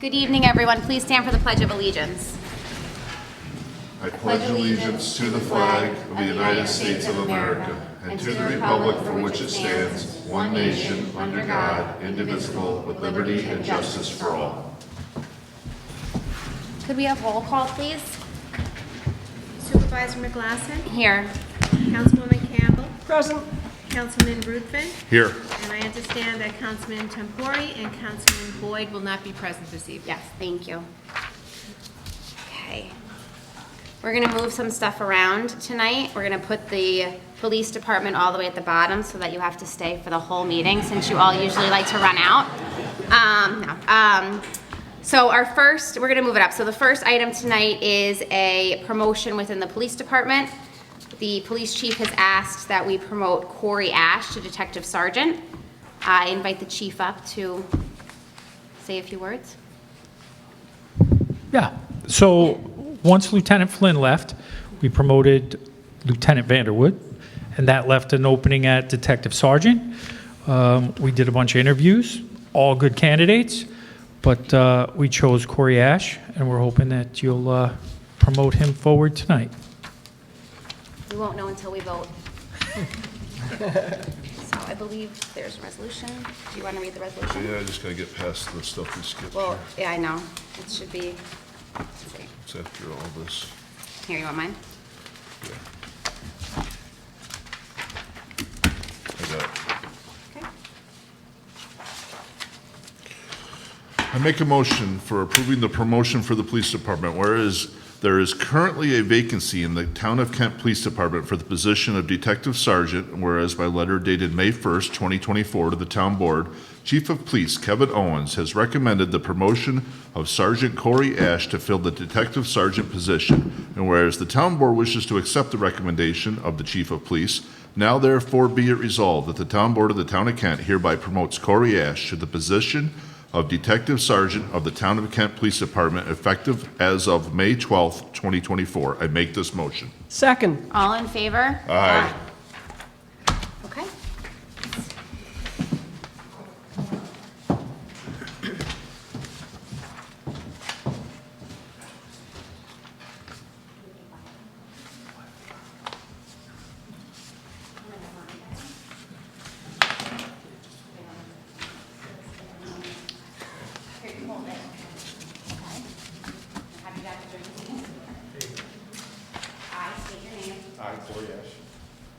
Good evening, everyone. Please stand for the Pledge of Allegiance. I pledge allegiance to the flag of the United States of America and to the republic for which it stands, one nation, under God, indivisible, with liberty and justice for all. Could we have roll call, please? Supervisor McGlasson, Here. Councilwoman Campbell, Present. Councilman Ruthven, Here. and I understand that Councilman Tempori and Councilman Boyd will not be present this evening. Yes, thank you. Okay. We're gonna move some stuff around tonight. We're gonna put the police department all the way at the bottom so that you have to stay for the whole meeting since you all usually like to run out. So our first, we're gonna move it up. So the first item tonight is a promotion within the police department. The police chief has asked that we promote Corey Ash to detective sergeant. I invite the chief up to say a few words. Yeah, so once Lieutenant Flynn left, we promoted Lieutenant Vanderwood, and that left an opening at detective sergeant. We did a bunch of interviews, all good candidates, but we chose Corey Ash, and we're hoping that you'll promote him forward tonight. We won't know until we vote. So I believe there's a resolution. Do you want to read the resolution? Yeah, I just gotta get past the stuff we skipped Well, here. yeah, I know. It should be, let's see. It's after all this. Here, you want mine? Yeah. I got it. Okay. I make a motion for approving the promotion for the police department, whereas there is currently a vacancy in the Town of Kent Police Department for the position of Detective Sergeant, and whereas by letter dated May 1st, 2024 to the Town Board, Chief of Police Kevin Owens has recommended the promotion of Sergeant Corey Ash to fill the Detective Sergeant position, and whereas the Town Board wishes to accept the recommendation of the Chief of Police, now therefore be it resolved that the Town Board of the Town of Kent hereby promotes Corey Ash to the position of Detective Sergeant of the Town of Kent Police Department effective as of May 12th, 2024. I make this motion. Second. All in favor? Aye. Okay. Here, you hold it. Okay. Have you got the drink? I state your name. I, Corey Ash,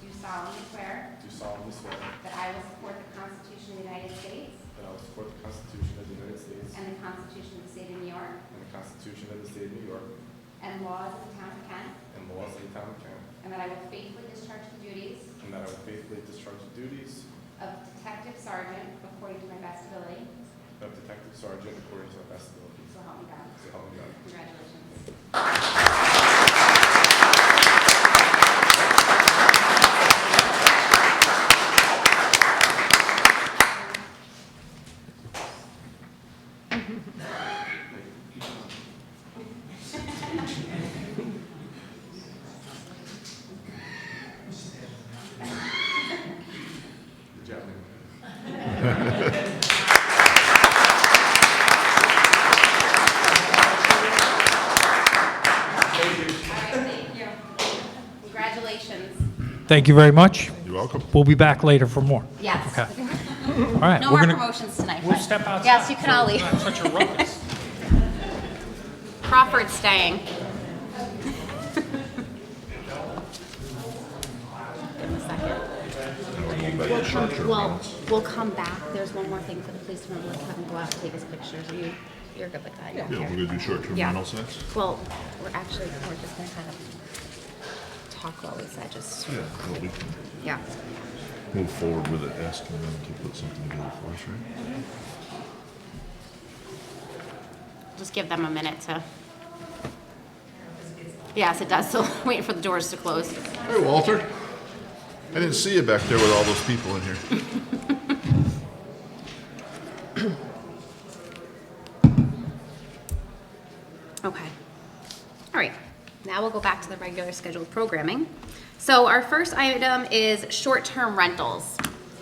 Do solemnly swear do solemnly swear that I will support the Constitution of the United States that I will support the Constitution of the United States and the Constitution of the State of New York and the Constitution of the State of New York and laws of the Town of Kent, and the laws of the Town of Kent, and that I will faithfully discharge the duties and that I will faithfully discharge the duties of Detective Sergeant according to my best ability. of Detective Sergeant according to my best ability. So help me God. So help me God. Congratulations. Good job, man. All right, thank you. Congratulations. Thank you very much. You're welcome. We'll be back later for more. Yes. Okay. All right. No we're more gonna- promotions tonight. We'll but- step outside. Yes, you can all so leave. it's not such a ruckus. Crawford's staying. Give him a second. We'll come back. There's one more thing for the police department. Let's have him go out and take his pictures. You're good with that. You don't Yeah, care. we're gonna do short-term Yeah. rentals next? Well, we're just gonna kind of talk while we said just, Yeah, well, we can yeah. move forward with it, asking them to put something together for us, right? Just give them a minute to. Yes, it does. So waiting for the doors to close. Hey, Walter. I didn't see you back there with all those people in here. Okay. All right. Now we'll go back to the regular scheduled programming. So our first item is short-term rentals.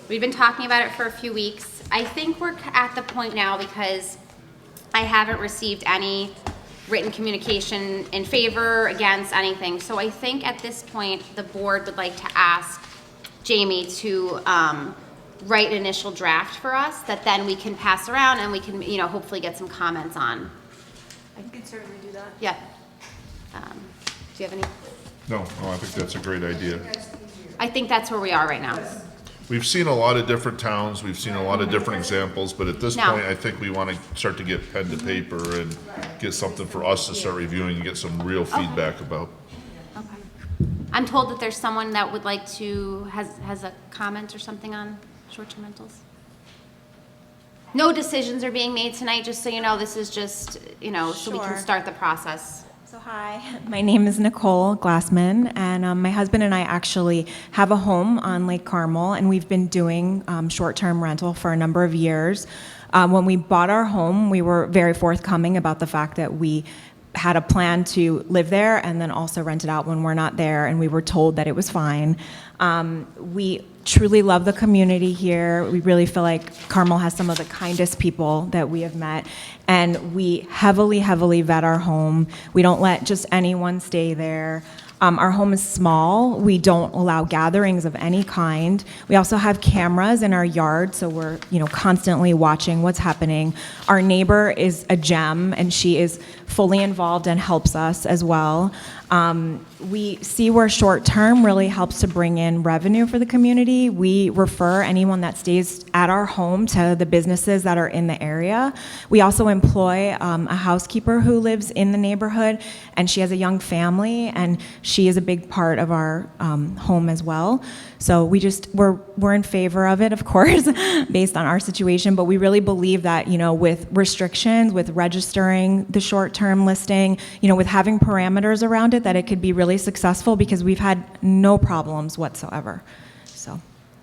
We've been talking about it for a few weeks. I think we're at the point now because I haven't received any written communication in favor, against, anything. So I think at this point, the board would like to ask Jamie to write an initial draft for us that then we can pass around and we can, you know, hopefully get some comments on. I can certainly do that. Yeah. Do you have any? No, I think that's a great idea. I think that's where we are right now. We've seen a lot of different towns, we've seen a lot of different examples, but at this No. point, I think we want to start to get pen to paper and get something for us to start reviewing and get some real feedback about. Okay. I'm told that there's someone that would like to, has a comment or something on short-term rentals? No decisions are being made tonight, just so you know, this is just, you know, so we can Sure. start the process. So hi, my name is Nicole Glassman, and my husband and I actually have a home on Lake Carmel, and we've been doing short-term rental for a number of years. When we bought our home, we were very forthcoming about the fact that we had a plan to live there and then also rent it out when we're not there, and we were told that it was fine. We truly love the community here. We really feel like Carmel has some of the kindest people that we have met, and we heavily, heavily vet our home. We don't let just anyone stay there. Our home is small. We don't allow gatherings of any kind. We also have cameras in our yard, so we're, you know, constantly watching what's happening. Our neighbor is a gem, and she is fully involved and helps us as well. We see where short-term really helps to bring in revenue for the community. We refer anyone that stays at our home to the businesses that are in the area. We also employ a housekeeper who lives in the neighborhood, and she has a young family, and she is a big part of our home as well. So we're in favor of it, of course, based on our situation, but we really believe that, you know, with restrictions, with registering the short-term listing, you know, with having parameters around it, that it could be really successful, because we've had no problems whatsoever. So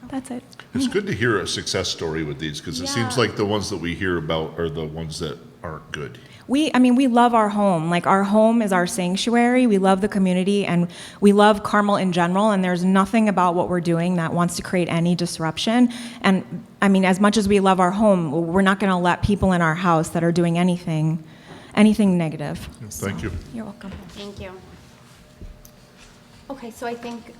that's it. It's good to hear a success story with these, because it seems Yeah. like the ones that we hear about are the ones that aren't good. We love our home. Like, our home is our sanctuary. We love the community, and we love Carmel in general, and there's nothing about what we're doing that wants to create any disruption. And, I mean, as much as we love our home, we're not going to let people in our house that are doing anything negative. Thank you. You're welcome. Thank you. Okay, so I think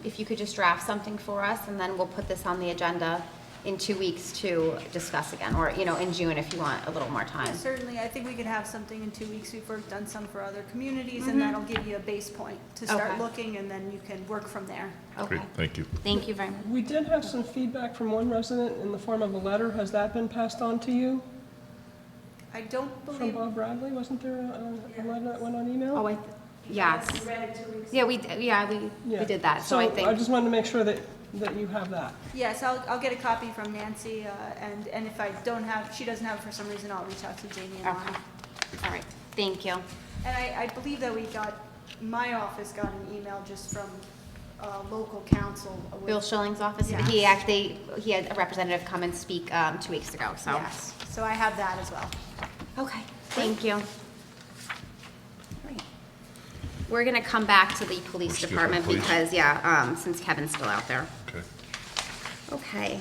if you could just draft something for us, and then we'll put this on the agenda in 2 weeks to discuss again, or, you know, in June if you want a little more time. Certainly, I think we could have something in 2 weeks. We've worked on some for other communities, and that'll give you a base point to start Okay. looking, and then you can work from there. Okay, Great, thank you. thank you very much. We did have some feedback from one resident in the form of a letter. Has that been passed on to you? I don't From believe, Bob Bradley? Wasn't there a letter that went on email? Oh, yes. Yeah, we did that, so I think. I just wanted to make sure that you have that. yes, I'll get a copy from Nancy, and if I don't have, she doesn't have it for some reason, I'll reach out to Jamie and Okay, Lana. all right, thank you. And I believe that my office got an email just from local council. with- Bill Schilling's office, Yes. he had a representative come and speak 2 weeks ago, so. Yes, so I have that as well. Okay, thank you. We're gonna come back to the police We're skipping department police? because, since Kevin's still out there. Okay. Okay.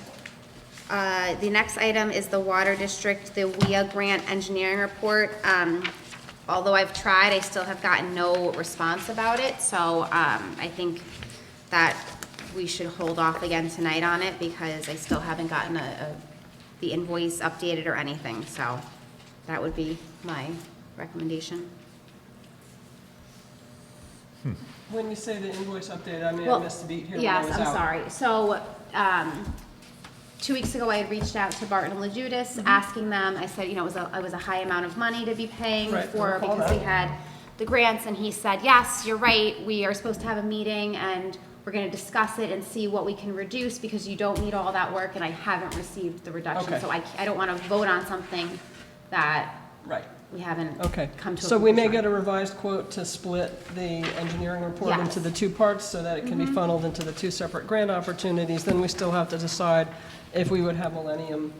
The next item is the Water District, the WIA grant engineering report. Although I've tried, I still have gotten no response about it, so I think that we should hold off again tonight on it because I still haven't gotten the invoice updated or anything, so that would be my recommendation. When you say the invoice update, I may Well, have missed a beat here when I was yes, out. I'm sorry. So, 2 weeks ago, I had reached out to Barton and LaJudas, Mm-hmm. asking them, I said, you know, it was a high amount of money to be paying Right, I for, recall because we that. had the grants, and he said, yes, you're right, we are supposed to have a meeting, and we're gonna discuss it and see what we can reduce, because you don't need all that work, and I haven't received the reduction, Okay. so I don't wanna vote on something that Right, we haven't okay. come to a So we may conclusion get on. a revised quote to split the engineering report Yes. into the two parts so that it can be funneled into the two separate grant opportunities. Then we still have to decide if we would have Millennium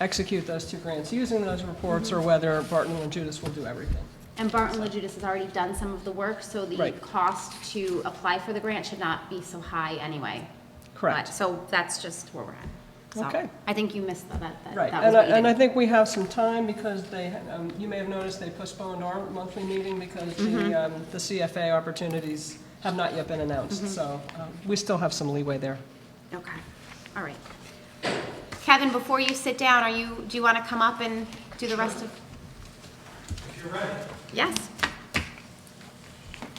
execute those two grants using those reports, or whether Barton and Judas will do everything. And Barton LaJudas has already done some of the work, so the Right. cost to apply for the grant should not be so high anyway. Correct. But- So that's just where we're at. So Okay. I think you missed that. Right, That was what you and I did. think we have some time because they, you may have noticed they postponed our monthly meeting because the CFA opportunities have not yet been announced. So we still have some leeway there. Okay, all right. Kevin, before you sit down, do you want to come up and do the rest of? If you're ready. Yes.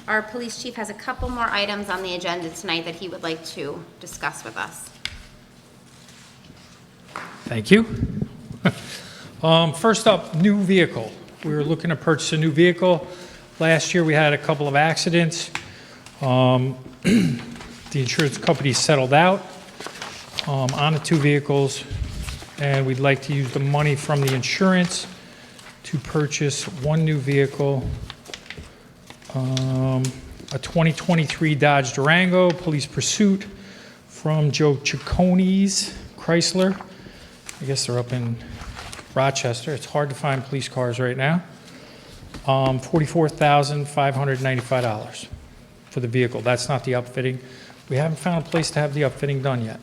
Our police chief has a couple more items on the agenda tonight that he would like to discuss with us. Thank you. First up, new vehicle. We were looking to purchase a new vehicle. Last year, we had a couple of accidents. The insurance company settled out on the two vehicles, and we'd like to use the money from the insurance to purchase one new vehicle, a 2023 Dodge Durango Police Pursuit from Joe Cicconi's Chrysler. I guess they're up in Rochester. It's hard to find police cars right now. $44,595 for the vehicle. That's not the upfitting. We haven't found a place to have the upfitting done yet,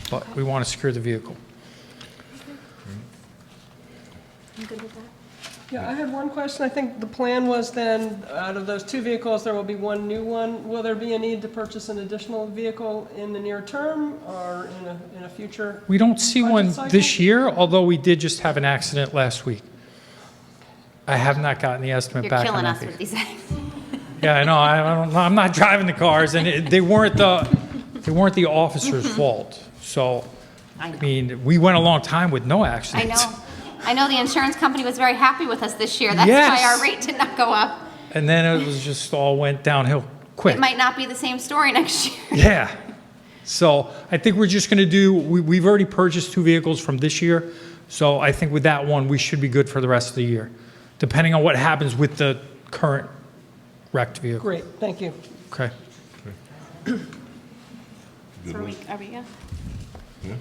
but we want to secure the vehicle. You good with that? Yeah, I had one question. I think the plan was then, out of those two vehicles, there will be one new one. Will there be a need to purchase an additional vehicle in the near term or in a future? We don't see Budget one cycle? this year, although we did just have an accident last week. I have not gotten the estimate You're back killing on us that with vehicle. these items. Yeah, I know. I don't know. I'm not driving the cars, and they weren't the officer's fault. So, I know. I mean, we went a long time with no I accidents. know. I know the insurance company was very happy with us this year. That's Yes. why our rate did not go up. And then it was just all went downhill quick. It might not be the same story next year. Yeah. So I think we're just going to do, we've already purchased two vehicles from this year. So I think with that one, we should be good for the rest of the year, depending on what happens with the current wrecked vehicle. Great, thank you. Okay. Good Are one. we, yeah? Yeah.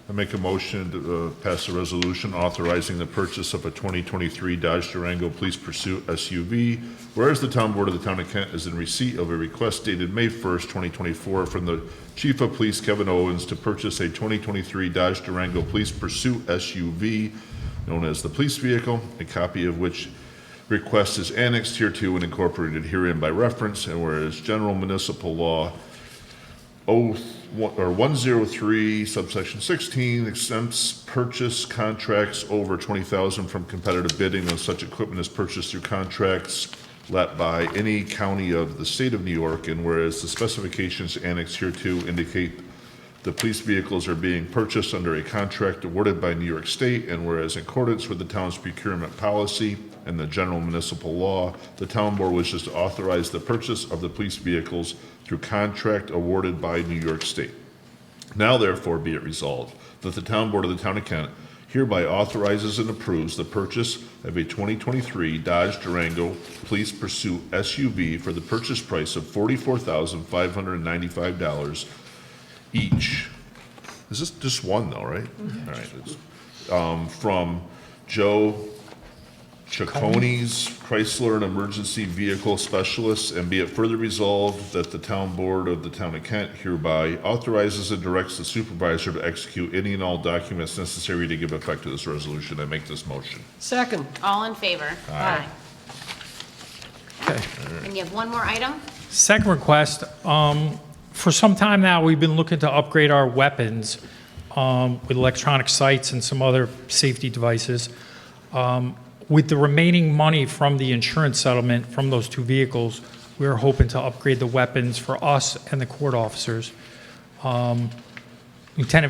I make a motion to pass a resolution authorizing the purchase of a 2023 Dodge Durango Police Pursuit SUV, whereas the Town Board of the Town of Kent is in receipt of a request dated May 1st, 2024 from the Chief of Police Kevin Owens to purchase a 2023 Dodge Durango Police Pursuit SUV, known as the police vehicle, a copy of which request is annexed hereto and incorporated herein by reference, and whereas General Municipal Law 103 subsection 16 exempts purchase contracts over 20,000 from competitive bidding when such equipment is purchased through contracts let by any county of the state of New York, and whereas the specifications annexed hereto indicate the police vehicles are being purchased under a contract awarded by New York State, and whereas in accordance with the town's procurement policy and the general municipal law, the town board wishes to authorize the purchase of the police vehicles through contract awarded by New York State. Now therefore be it resolved that the town board of the town of Kent hereby authorizes and approves the purchase of a 2023 Dodge Durango Police Pursuit SUV for the purchase price of $44,595 each. Is this just one though, right? All right. It's, from Joe Cicconi's Chrysler and Emergency Vehicle Specialist, and be it further resolved that the town board of the town of Kent hereby authorizes and directs the supervisor to execute any and all documents necessary to give effect to this resolution. I make this motion. Second, All in favor? Aye. Okay. And you have one more item? Second request, for some time now, we've been looking to upgrade our weapons with electronic sights and some other safety devices. With the remaining money from the insurance settlement from those two vehicles, we're hoping to upgrade the weapons for us and the court officers. Lieutenant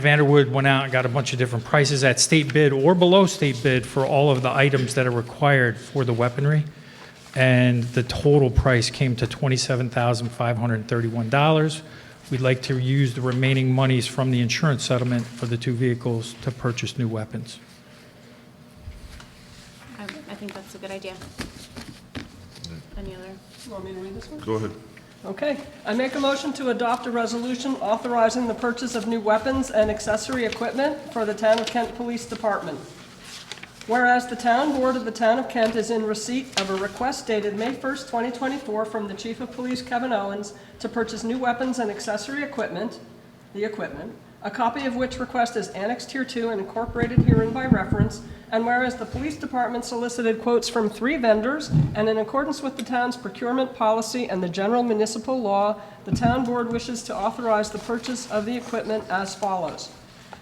Vanderwood went out and got a bunch of different prices at state bid or below state bid for all of the items that are required for the weaponry. And the total price came to $27,531. We'd like to use the remaining monies from the insurance settlement for the two vehicles to purchase new weapons. I think that's a good idea. Any other? you want me to read this one? Go ahead. Okay. I make a motion to adopt a resolution authorizing the purchase of new weapons and accessory equipment for the Town of Kent Police Department. Whereas the Town Board of the Town of Kent is in receipt of a request dated May 1st, 2024 from the Chief of Police Kevin Owens to purchase new weapons and accessory equipment, a copy of which request is annexed hereto and incorporated herein by reference, and whereas the police department solicited quotes from 3 vendors, and in accordance with the town's procurement policy and the general municipal law, the town board wishes to authorize the purchase of the equipment as follows.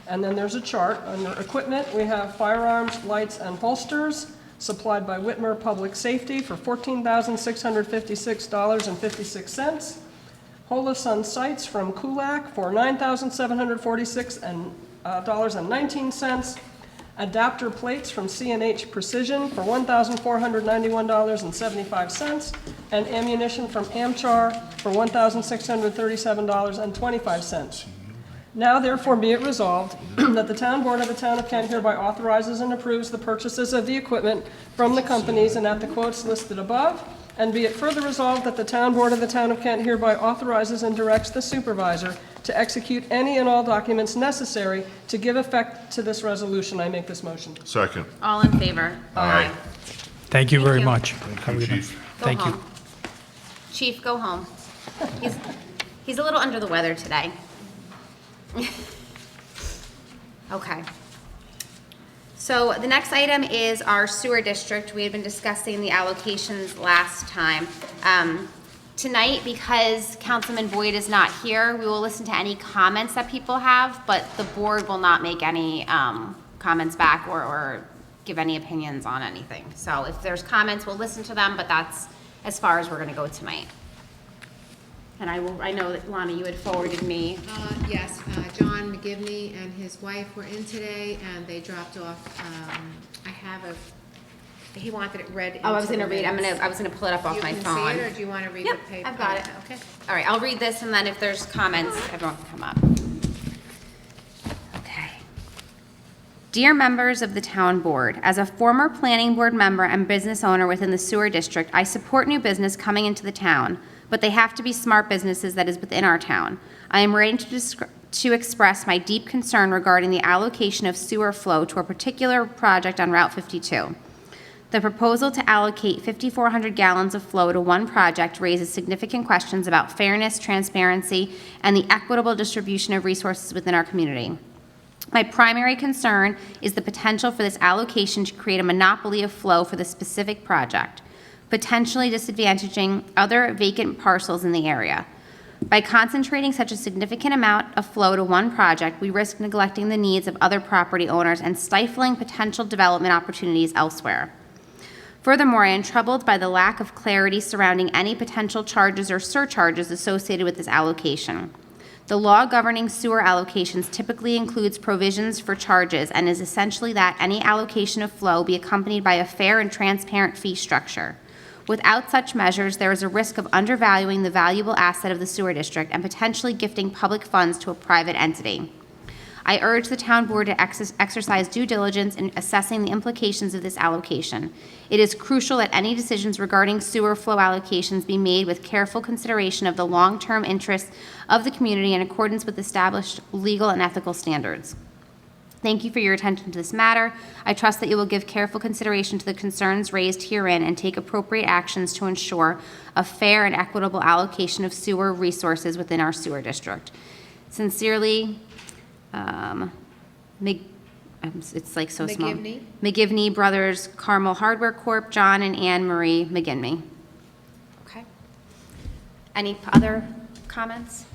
And then there's a chart. Under equipment, we have firearms, lights, and holsters, supplied by Whitmer Public Safety for $14,656.56. Holosun sights from Kulak for $9,746.19. Adapter plates from C&H Precision for $1,491.75. And ammunition from Amchar for $1,637.25. Now therefore be it resolved that the town board of the town of Kent hereby authorizes and approves the purchases of the equipment from the companies and at the quotes listed above. And be it further resolved that the town board of the town of Kent hereby authorizes and directs the supervisor to execute any and all documents necessary to give effect to this resolution. I make this motion. Second. All in favor? Aye. Thank you very you. much. Thank you, Chief. Go Thank you. home. Chief, go home. He's a little under the weather today. Okay. So the next item is our sewer district. We had been discussing the allocations last time. Tonight, because Councilman Boyd is not here, we will listen to any comments that people have, but the board will not make any comments back or give any opinions on anything. So if there's comments, we'll listen to them, but that's as far as we're gonna go tonight. And I know that, Lana, you had forwarded me. Yes, John McGivney and his wife were in today, and they dropped off, he wanted it read. Oh, I was into gonna the read, minutes. I was gonna pull it up off my phone. You can see it, or do you want to read the Yep, paper? I've got it. Okay. All right, I'll read this, and then if there's comments, everyone can come up. Okay. Dear members of the town board, as a former planning board member and business owner within the sewer district, I support new business coming into the town, but they have to be smart businesses that is within our town. I am ready to express my deep concern regarding the allocation of sewer flow to a particular project on Route 52. The proposal to allocate 5,400 gallons of flow to one project raises significant questions about fairness, transparency, and the equitable distribution of resources within our community. My primary concern is the potential for this allocation to create a monopoly of flow for the specific project, potentially disadvantaging other vacant parcels in the area. By concentrating such a significant amount of flow to one project, we risk neglecting the needs of other property owners and stifling potential development opportunities elsewhere. Furthermore, I am troubled by the lack of clarity surrounding any potential charges or surcharges associated with this allocation. The law governing sewer allocations typically includes provisions for charges and is essentially that any allocation of flow be accompanied by a fair and transparent fee structure. Without such measures, there is a risk of undervaluing the valuable asset of the sewer district and potentially gifting public funds to a private entity. I urge the town board to exercise due diligence in assessing the implications of this allocation. It is crucial that any decisions regarding sewer flow allocations be made with careful consideration of the long-term interests of the community in accordance with established legal and ethical standards. Thank you for your attention to this matter. I trust that you will give careful consideration to the concerns raised herein and take appropriate actions to ensure a fair and equitable allocation of sewer resources within our sewer district. Sincerely, it's like so small. McGivney? McGivney Brothers Carmel Hardware Corp., John and Anne Marie McGinley. Okay. Any other comments?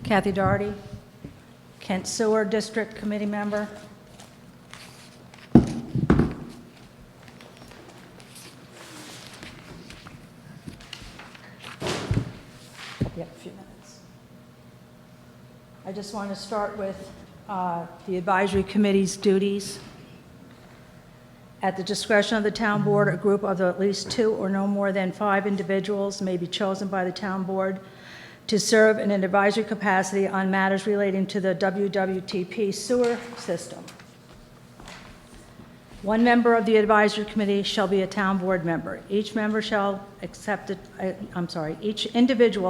Kathy Doherty, Kent Sewer District Committee member. Yep, a few minutes. I just want to start with the advisory committee's duties. At the discretion of the town board, a group of at least 2 or no more than 5 individuals may be chosen by the town board to serve in an advisory capacity on matters relating to the WWTP sewer system. 1 member of the advisory committee shall be a town board member. Each individual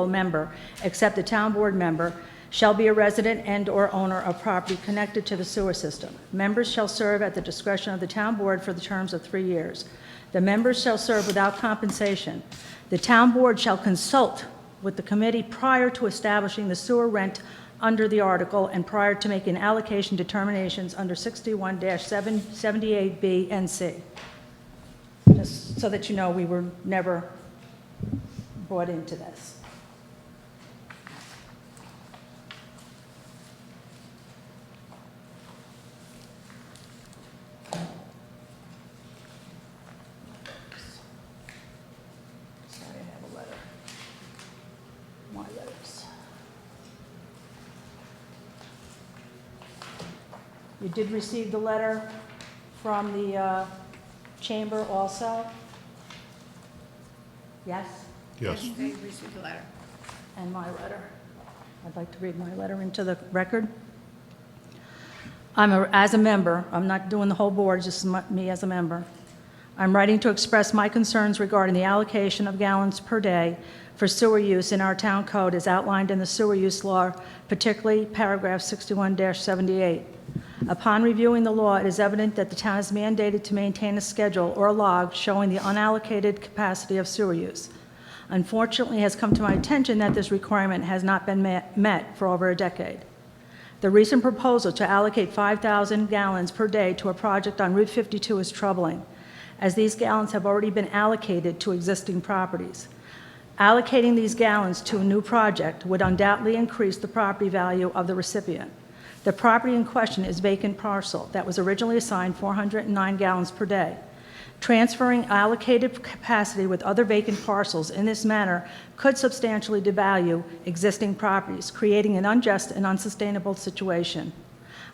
member, except the town board member, shall be a resident and/or owner of property connected to the sewer system. Members shall serve at the discretion of the town board for the terms of 3 years. The members shall serve without compensation. The town board shall consult with the committee prior to establishing the sewer rent under the article and prior to making allocation determinations under 61-78B and C. Just so that you know, we were never brought into this. Sorry, I have a letter. My letters. You did receive the letter from the chamber also? Yes? Yes. They received the letter. And my letter. I'd like to read my letter into the record. As a member, I'm not doing the whole board, just me as a member. I'm writing to express my concerns regarding the allocation of gallons per day for sewer use in our town code as outlined in the sewer use law, particularly paragraph 61-78. Upon reviewing the law, it is evident that the town is mandated to maintain a schedule or a log showing the unallocated capacity of sewer use. Unfortunately, it has come to my attention that this requirement has not been met for over a decade. The recent proposal to allocate 5,000 gallons per day to a project on Route 52 is troubling, as these gallons have already been allocated to existing properties. Allocating these gallons to a new project would undoubtedly increase the property value of the recipient. The property in question is vacant parcel that was originally assigned 409 gallons per day. Transferring allocated capacity with other vacant parcels in this manner could substantially devalue existing properties, creating an unjust and unsustainable situation.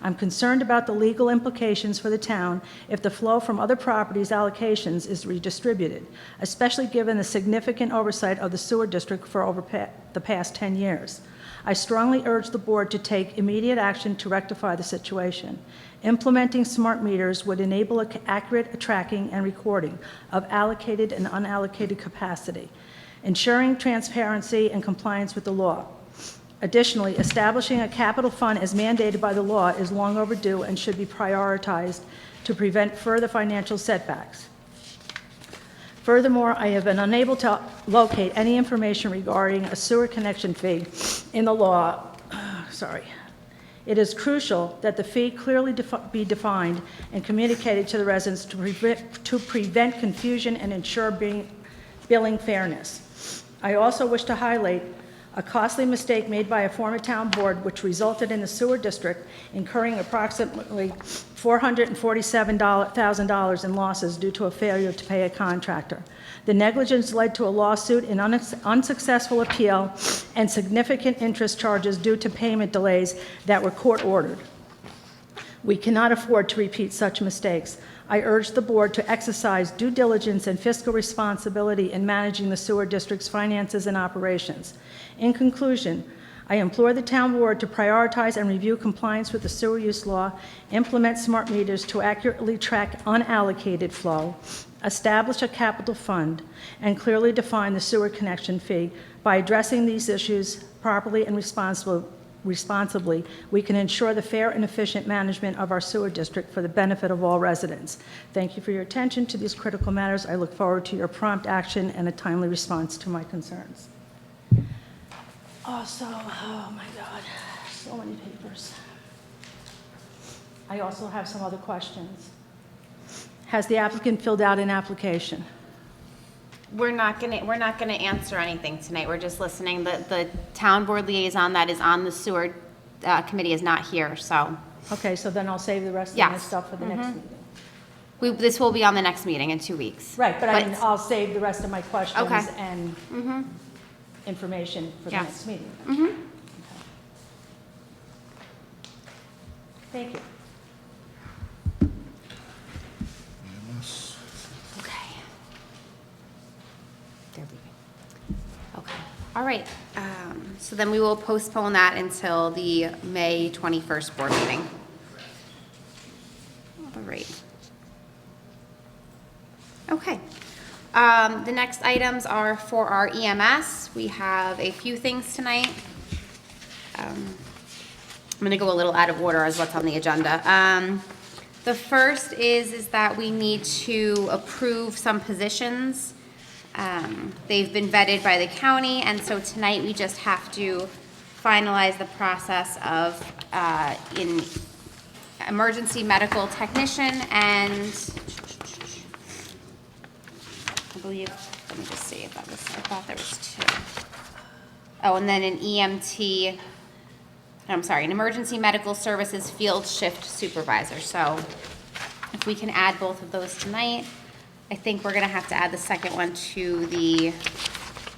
I'm concerned about the legal implications for the town if the flow from other properties' allocations is redistributed, especially given the significant oversight of the sewer district for over the past 10 years. I strongly urge the board to take immediate action to rectify the situation. Implementing smart meters would enable accurate tracking and recording of allocated and unallocated capacity, ensuring transparency and compliance with the law. Additionally, establishing a capital fund as mandated by the law is long overdue and should be prioritized to prevent further financial setbacks. Furthermore, I have been unable to locate any information regarding a sewer connection fee in the law. It is crucial that the fee clearly be defined and communicated to the residents to prevent confusion and ensure billing fairness. I also wish to highlight a costly mistake made by a former town board which resulted in the sewer district incurring approximately $447,000 in losses due to a failure to pay a contractor. The negligence led to a lawsuit, an unsuccessful appeal, and significant interest charges due to payment delays that were court-ordered. We cannot afford to repeat such mistakes. I urge the board to exercise due diligence and fiscal responsibility in managing the sewer district's finances and operations. In conclusion, I implore the town board to prioritize and review compliance with the sewer use law, implement smart meters to accurately track unallocated flow, establish a capital fund, and clearly define the sewer connection fee. By addressing these issues properly and responsibly, we can ensure the fair and efficient management of our sewer district for the benefit of all residents. Thank you for your attention to these critical matters. I look forward to your prompt action and a timely response to my concerns. Also, oh my God, so many papers. I also have some other questions. Has the applicant filled out an application? We're not gonna answer anything tonight. We're just listening. The town board liaison that is on the sewer committee is not here, so. Okay, so then I'll save the rest of my Yes. stuff for the next meeting. This will be on the next meeting in 2 weeks. Right, but I mean, I'll save the rest of my questions Okay. and information for the Yes. next meeting. Mhm. Thank you. Okay. They're leaving. Okay, all right. So then we will postpone that until the May 21st board meeting. All right. Okay. The next items are for our EMS. We have a few things tonight. I'm going to go a little out of order as what's on the agenda. The first is that we need to approve some positions. They've been vetted by the county, and so tonight we just have to finalize the process of, in emergency medical technician and I believe, let me just see if that was, I thought there was two. Oh, and then an EMT, I'm sorry, an emergency medical services field shift supervisor. So if we can add both of those tonight, I think we're gonna have to add the second one to the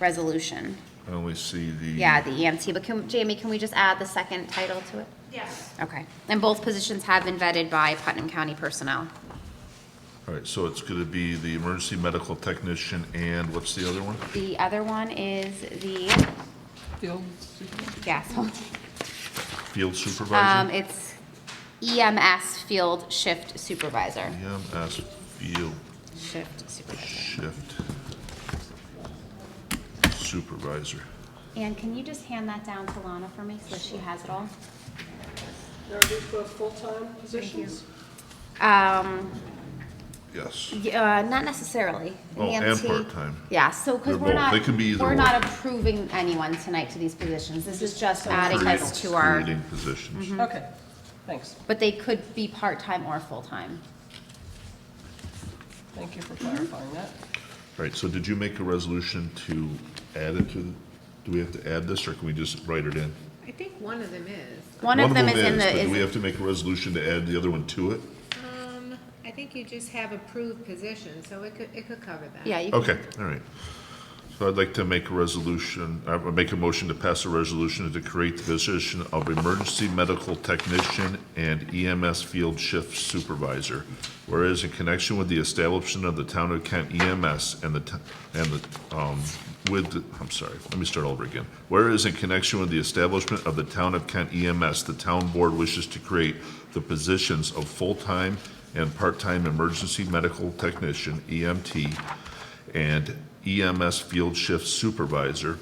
resolution. I only see the. Yeah, the EMT, but Jamie, can we just add the second title to it? Yes. Okay, and both positions have been vetted by Putnam County personnel. All right, so it's gonna be the emergency medical technician and what's the other one? The other one is the, Field yes, hold on. Field supervisor? It's EMS field shift supervisor. EMS field Shift supervisor. shift supervisor. And can you just hand that down to Lana for me so that she has it all? Are these both full-time positions? Yes. Not necessarily. Oh, and EMT. part-time. Yeah, so, because They're we're both. not, They can be either we're or. not approving anyone tonight to these positions. This is just adding us to our, Creating positions. Okay, thanks. but they could be part-time or full-time. Thank you for clarifying that. All right, so did you make a resolution to add it to, do we have to add this, or can we just write it in? I think one of them is. One of them is in but the, do we is, have to make a resolution to add the other one to it? I think you just have approved positions, so it could cover that. yeah, you can. Okay, all right. So I'd like to make a resolution, make a motion to pass a resolution to create the position of emergency medical technician and EMS field shift supervisor. Whereas in connection with the establishment of the town of Kent EMS and let me start over again. Whereas in connection with the establishment of the town of Kent EMS, the town board wishes to create the positions of full-time and part-time emergency medical technician, EMT, and EMS field shift supervisor,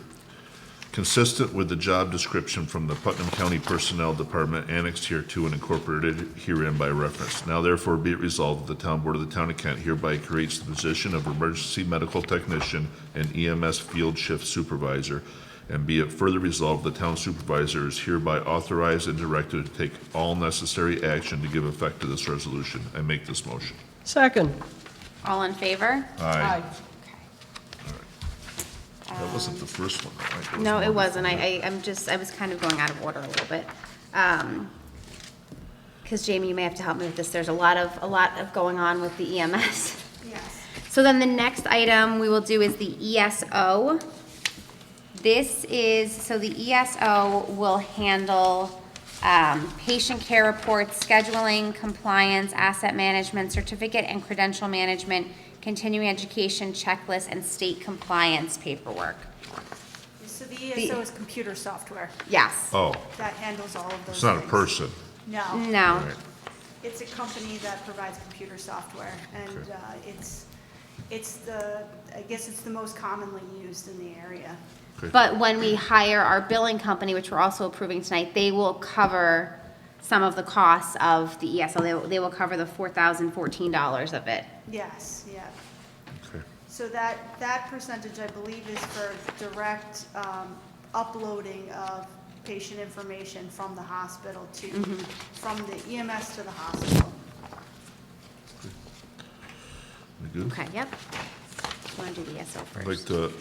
consistent with the job description from the Putnam County Personnel Department annexed here to and incorporated herein by reference. Now therefore be it resolved that the town board of the town of Kent hereby creates the position of emergency medical technician and EMS field shift supervisor. And be it further resolved, the town supervisor is hereby authorized and directed to take all necessary action to give effect to this resolution. I make this motion. Second. All in favor? Aye. That wasn't the first one, though, right? There was No, more it wasn't. before. I was kind of going out of order a little bit. Because Jamie, you may have to help me with this. There's a lot of going on with the EMS. Yes. So then the next item we will do is the ESO. This is, so the ESO will handle patient care reports, scheduling, compliance, asset management, certificate and credential management, continuing education checklist, and state compliance paperwork. So the ESO is computer software Yes. Oh, that handles all of those it's not a things. person. No. No. All right. It's a company that provides computer software, and Okay. it's the, I guess it's the most commonly used in the area. Okay. But when we hire our billing company, which we're also approving tonight, they will cover some of the costs of the ESO. They will cover the $4,014 of it. Yes, yeah. Okay. So that percentage, I believe, is for direct uploading of patient information from the hospital to, from the EMS to the hospital. We good? Okay, yep. Want to do the ESO I'd like first? to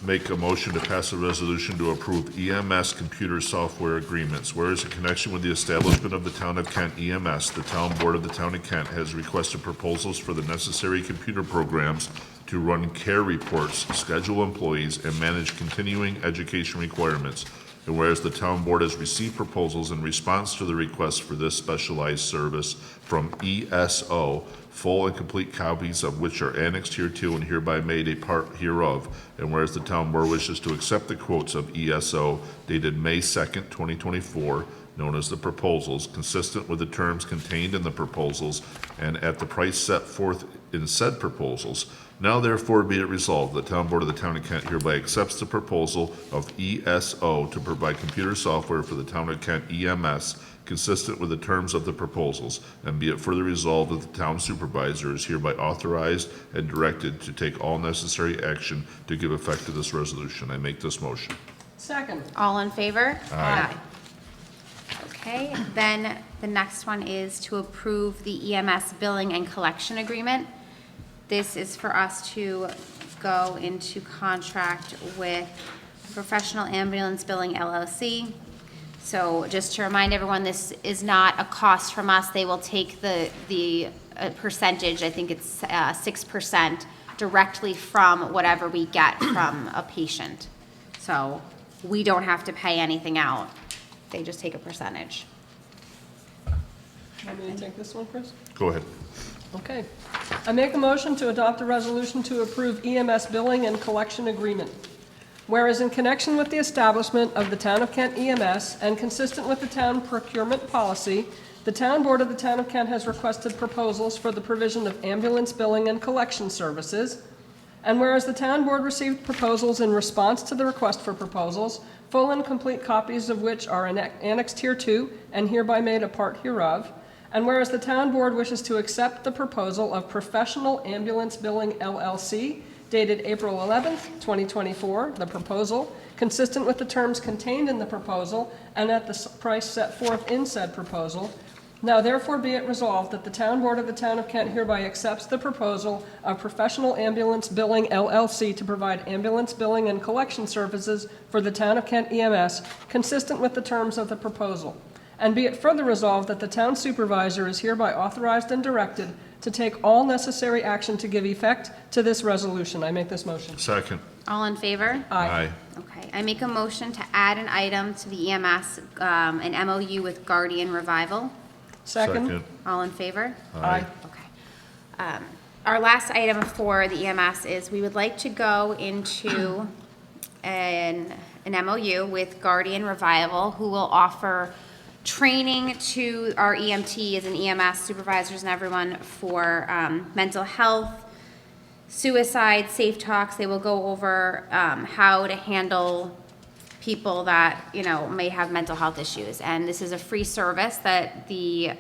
make a motion to pass a resolution to approve EMS computer software agreements. Whereas in connection with the establishment of the town of Kent EMS, the town board of the town of Kent has requested proposals for the necessary computer programs to run care reports, schedule employees, and manage continuing education requirements. And whereas the town board has received proposals in response to the request for this specialized service from ESO, full and complete copies of which are annexed hereto and hereby made a part hereof. And whereas the town board wishes to accept the quotes of ESO dated May 2nd, 2024, known as the proposals, consistent with the terms contained in the proposals and at the price set forth in said proposals. Now therefore be it resolved, the Town Board of the Town of Kent hereby accepts the proposal of ESO to provide computer software for the Town of Kent EMS consistent with the terms of the proposals, and be it further resolved that the town supervisor is hereby authorized and directed to take all necessary action to give effect to this resolution. I make this motion. Second. All in favor? Aye. Okay, then the next one is to approve the EMS billing and collection agreement. This is for us to go into contract with Professional Ambulance Billing LLC. So just to remind everyone, this is not a cost from us. They will take the percentage, I think it's 6%, directly from whatever we get from a patient. So we don't have to pay anything out. They just take a percentage. Want me to take this one, Chris? Go ahead. Okay. I make a motion to adopt a resolution to approve EMS billing and collection agreement. Whereas in connection with the establishment of the Town of Kent EMS and consistent with the town procurement policy, the Town Board of the Town of Kent has requested proposals for the provision of ambulance billing and collection services. And whereas the Town Board received proposals in response to the request for proposals, full and complete copies of which are annexed hereto and hereby made a part hereof. And whereas the Town Board wishes to accept the proposal of Professional Ambulance Billing LLC, dated April 11th, 2024, the proposal, consistent with the terms contained in the proposal and at the price set forth in said proposal. Now therefore be it resolved that the Town Board of the Town of Kent hereby accepts the proposal of Professional Ambulance Billing LLC to provide ambulance billing and collection services for the Town of Kent EMS, consistent with the terms of the proposal. And be it further resolved that the town supervisor is hereby authorized and directed to take all necessary action to give effect to this resolution. I make this motion. Second. All in favor? Aye. Okay, I make a motion to add an item to the EMS, an MOU with Guardian Revival. Second. All in favor? Aye. Okay. Our last item for the EMS is we would like to go into an MOU with Guardian Revival, who will offer training to our EMTs and EMS supervisors and everyone for mental health, suicide, safe talks. They will go over how to handle people that, you know, may have mental health issues. And this is a free service that the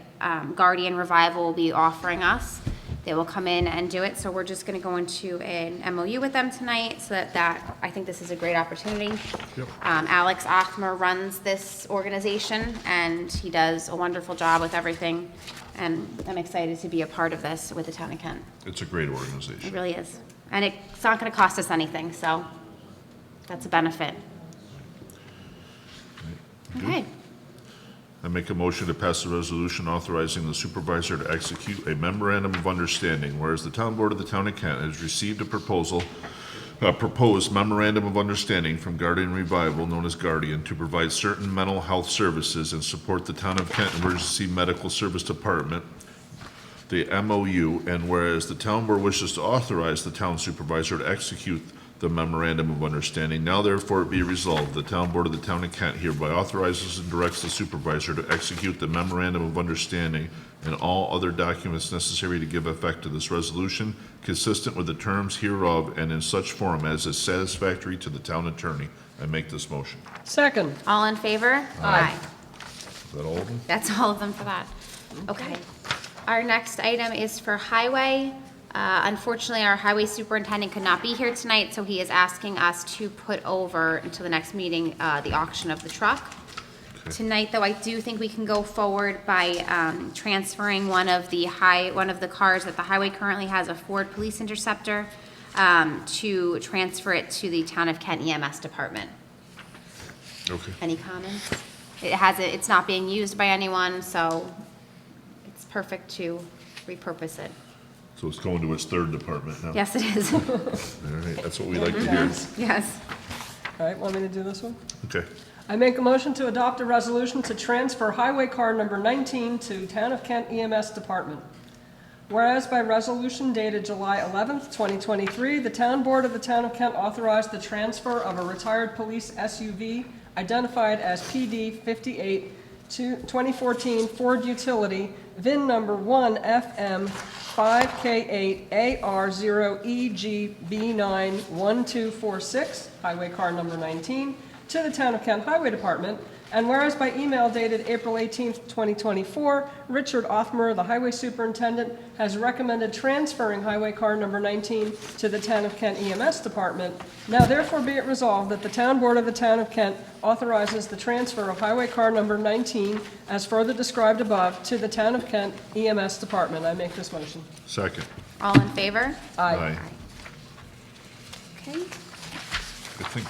Guardian Revival will be offering us. They will come in and do it. So we're just going to go into an MOU with them tonight so that I think this is a great opportunity. Yep. Alex Othmer runs this organization and he does a wonderful job with everything. And I'm excited to be a part of this with the Town of Kent. It's a great It organization. really is. And it's not going to cost us anything, so that's a benefit. Okay. I make a motion to pass a resolution authorizing the supervisor to execute a memorandum of understanding, whereas the Town Board of the Town of Kent has received a proposed memorandum of understanding from Guardian Revival, known as Guardian, to provide certain mental health services and support the Town of Kent Emergency Medical Service Department, the MOU, and whereas the Town Board wishes to authorize the Town Supervisor to execute the memorandum of understanding, now therefore it be resolved, the Town Board of the Town of Kent hereby authorizes and directs the supervisor to execute the memorandum of understanding and all other documents necessary to give effect to this resolution, consistent with the terms hereof and in such form as is satisfactory to the town attorney. I make this motion. Second. All in favor? Aye. Is that all of them? That's all of them for that. Okay. Our next item is for highway. Unfortunately, our highway superintendent could not be here tonight, so he is asking us to put over until the next meeting, the auction of the truck. Tonight, though, I do think we can go forward by transferring one of the cars that the highway currently has, a Ford Police Interceptor, to transfer it to the Town of Kent EMS department. Okay. Any comments? It's not being used by anyone, so it's perfect to repurpose it. So it's going to its third department now? Yes, it is. All right, that's what we like to hear. Yes. All right, want me to do this one? Okay. I make a motion to adopt a resolution to transfer highway car number 19 to Town of Kent EMS Department. Whereas by resolution dated July 11th, 2023, the Town Board of the Town of Kent authorized the transfer of a retired police SUV identified as PD 58 2014 Ford Utility, VIN number 1FM5K8AR0EGB91246, highway car number 19, to the Town of Kent Highway Department. And whereas by email dated April 18th, 2024, Richard Othmer, the highway superintendent, has recommended transferring highway car number 19 to the Town of Kent EMS Department. Now therefore be it resolved that the Town Board of the Town of Kent authorizes the transfer of highway car number 19, as further described above, to the Town of Kent EMS Department. I make this motion. Second. All in favor? Aye. Okay. I think,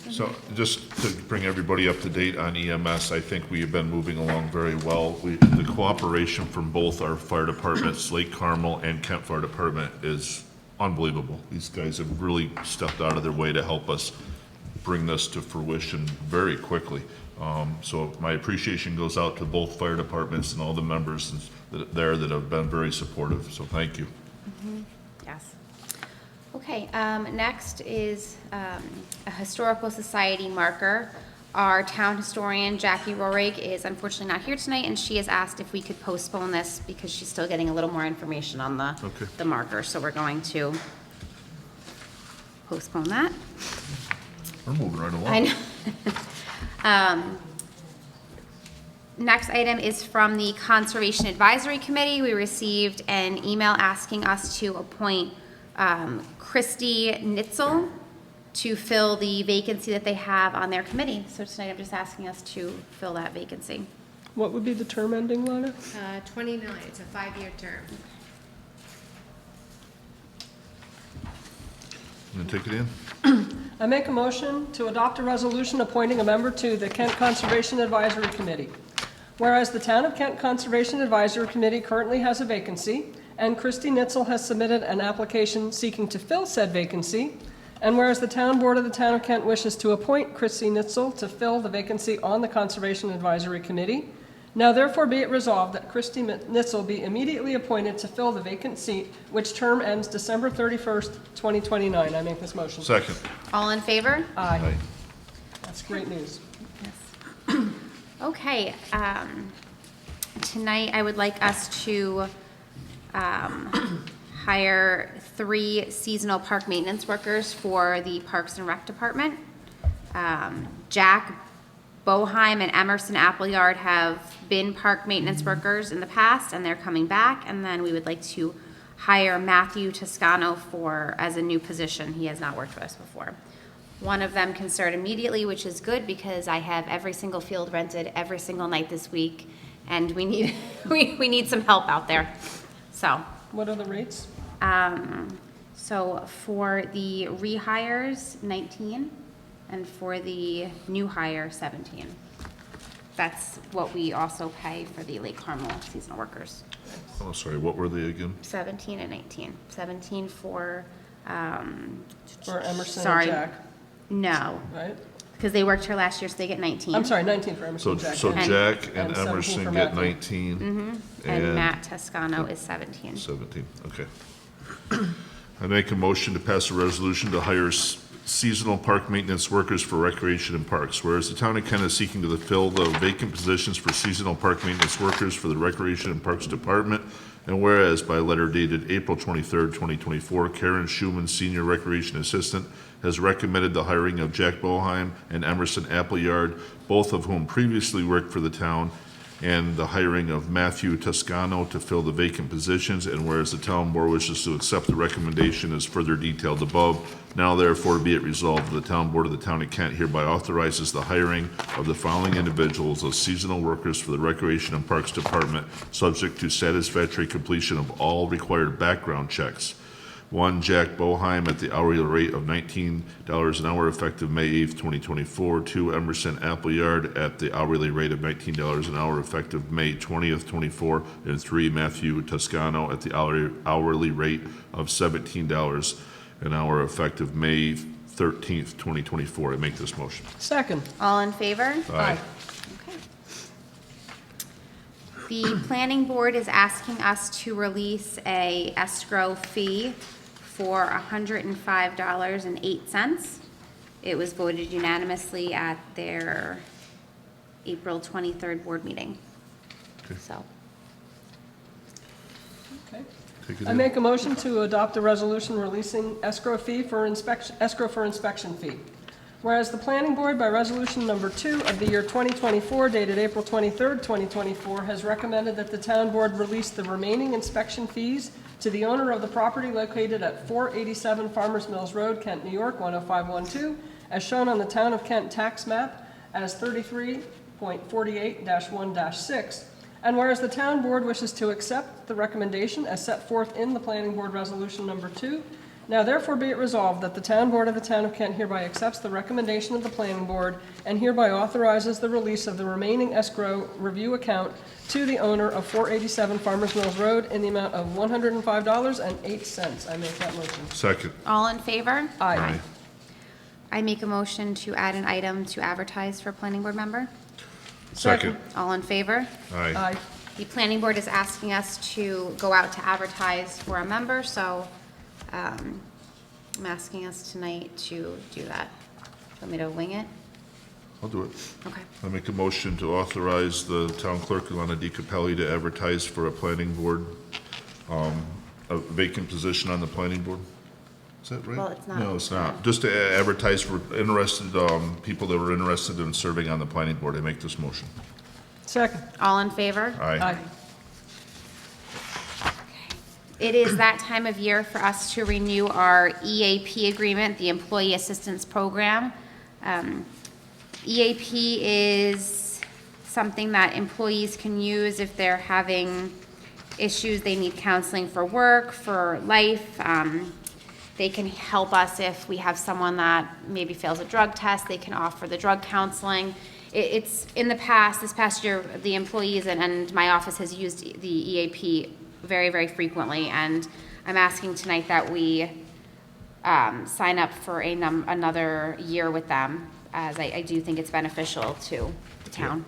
so just to bring everybody up to date on EMS, I think we have been moving along very well. The cooperation from both our fire departments, Lake Carmel and Kent Fire Department, is unbelievable. These guys have really stepped out of their way to help us bring this to fruition very quickly. So my appreciation goes out to both fire departments and all the members that have been very supportive, so thank you. Yes. Okay, next is a Historical Society marker. Our town historian, Jackie Rohrig, is unfortunately not here tonight, and she has asked if we could postpone this because she's still getting a little more information on the marker, so we're going to postpone that. We're moving right along. I know. Next item is from the Conservation Advisory Committee. We received an email asking us to appoint Christy Nitzel to fill the vacancy that they have on their committee. So tonight I'm just asking us to fill that vacancy. What would be the term ending, Lana? 29, it's a 5-year term. You gonna take it in? I make a motion to adopt a resolution appointing a member to the Kent Conservation Advisory Committee. Whereas the Town of Kent Conservation Advisory Committee currently has a vacancy, and Christy Nitzel has submitted an application seeking to fill said vacancy, and whereas the Town Board of the Town of Kent wishes to appoint Christy Nitzel to fill the vacancy on the Conservation Advisory Committee, now therefore be it resolved that Christy Nitzel be immediately appointed to fill the vacant seat, which term ends December 31st, 2029. I make this motion. Second. All in favor? Aye. That's great news. Okay, tonight I would like us to hire 3 seasonal park maintenance workers for the Parks and Rec Department. Jack Boheim and Emerson Appleyard have been park maintenance workers in the past, and they're coming back. And then we would like to hire Matthew Toscano as a new position. He has not worked with us before. One of them can start immediately, which is good because I have every single field rented every single night this week, and we need we need some help out there. So. What are the rates? So for the rehires, 19, and for the new hire, 17. That's what we also pay for the Lake Carmel seasonal workers. Oh, sorry, what were they again? 17 and 19. 17 for, For Emerson sorry. and Jack, No, right? because they worked here last year, so they get 19. I'm sorry, 19 for Emerson So, and Jack. so and- Jack and and 17 Emerson for get Matthew. 19. And Matt Toscano is 17. 17, okay. I make a motion to pass a resolution to hire seasonal park maintenance workers for recreation and parks. Whereas the town of Kent is seeking to fill the vacant positions for seasonal park maintenance workers for the Recreation and Parks Department, and whereas by letter dated April 23rd, 2024, Karen Schumann, Senior Recreation Assistant, has recommended the hiring of Jack Boheim and Emerson Appleyard, both of whom previously worked for the town, and the hiring of Matthew Toscano to fill the vacant positions, and whereas the town board wishes to accept the recommendation as further detailed above, now therefore be it resolved, the town board of the town of Kent hereby authorizes the hiring of the following individuals as seasonal workers for the Recreation and Parks Department, subject to satisfactory completion of all required background checks. 1, Jack Boheim at the hourly rate of $19 an hour effective May 8th, 2024. 2, Emerson Appleyard at the hourly rate of $19 an hour effective May 20th, 24. And 3, Matthew Toscano at the hourly rate of $17 an hour effective May 13th, 2024. I make this motion. Second. All in favor? Aye. Okay. The planning board is asking us to release a escrow fee for $105.08. It was voted unanimously at their April 23rd board meeting. Okay. So, Okay. Take it I in. make a motion to adopt a resolution releasing escrow for inspection fee. Whereas the planning board by resolution number 2 of the year 2024 dated April 23rd, 2024 has recommended that the town board release the remaining inspection fees to the owner of the property located at 487 Farmers Mills Road, Kent, New York, 10512, as shown on the Town of Kent tax map as 33.48-1-6. And whereas the town board wishes to accept the recommendation as set forth in the planning board resolution number 2, now therefore be it resolved that the town board of the Town of Kent hereby accepts the recommendation of the planning board and hereby authorizes the release of the remaining escrow review account to the owner of 487 Farmers Mills Road in the amount of $105.08. I make that motion. Second. all in favor? Aye. I make a motion to add an item to advertise for planning board member. Second. All in favor? Aye. Aye. The planning board is asking us to go out to advertise for a member, so I'm asking us tonight to do that. Want me to wing it? I'll do it. Okay. I make a motion to authorize the town clerk, Ilana Di Capelli, to advertise for a planning board, a vacant position on the planning board. Is that right? Well, it's not. No, it's not. Just to advertise for interested, people that were interested in serving on the planning board. I make this motion. Second. All in favor? Aye. It is that time of year for us to renew our EAP agreement, the Employee Assistance Program. EAP is something that employees can use if they're having issues, they need counseling for work, for life. They can help us if we have someone that maybe fails a drug test, they can offer the drug counseling. It's, in the past, this past year, the employees and my office has used the EAP very, very frequently, and I'm asking tonight that we sign up for another year with them, as I do think it's beneficial to the town.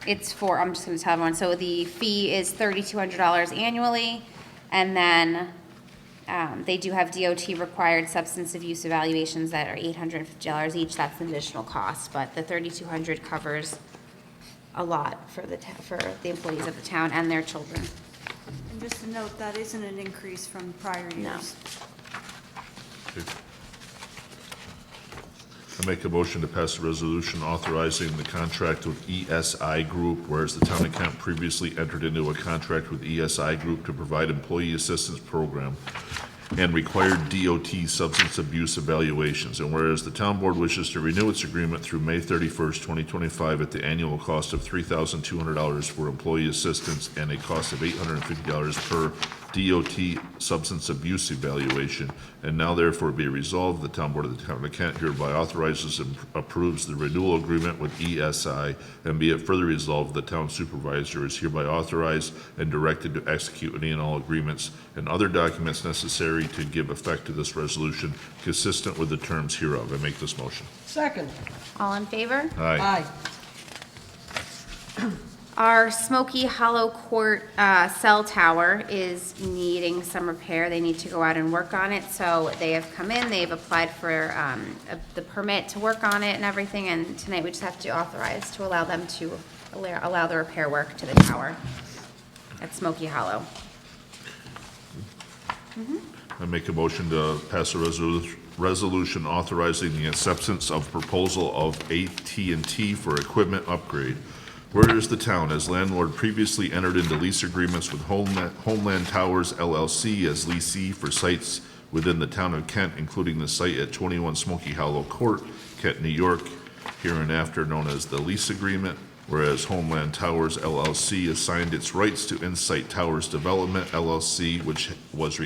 It's for, I'm just gonna tell everyone, so the fee is $3,200 annually, and then they do have DOT-required substance abuse evaluations that are $850 each. That's an additional cost, but the $3,200 covers a lot for the employees of the town and their children. And just to note, that isn't an increase from prior years. Okay. I make a motion to pass a resolution authorizing the contract with ESI Group, whereas the town of Kent previously entered into a contract with ESI Group to provide employee assistance program and required DOT substance abuse evaluations. And whereas the town board wishes to renew its agreement through May 31st, 2025 at the annual cost of $3,200 for employee assistance and a cost of $850 per DOT substance abuse evaluation. And now therefore be resolved, the town board of the town of Kent hereby authorizes and approves the renewal agreement with ESI, and be it further resolved, the town supervisor is hereby authorized and directed to execute any and all agreements and other documents necessary to give effect to this resolution consistent with the terms hereof. I make this motion. Second. All in favor? Aye. Our Smoky Hollow Court cell tower is needing some repair. They need to go out and work on it, so they have come in, they've applied for the permit to work on it and everything, and tonight we just have to authorize to allow them to allow the repair work to the tower at Smoky Hollow. I make a motion to pass a resolution authorizing the acceptance of proposal of AT&T for equipment upgrade. Whereas the town, as landlord, previously entered into lease agreements with Homeland Towers LLC as leasee for sites within the town of Kent, including the site at 21 Smoky Hollow Court, Kent, New York, hereinafter known as the lease agreement. Whereas Homeland Towers LLC assigned its rights to Insight Towers Development LLC, which was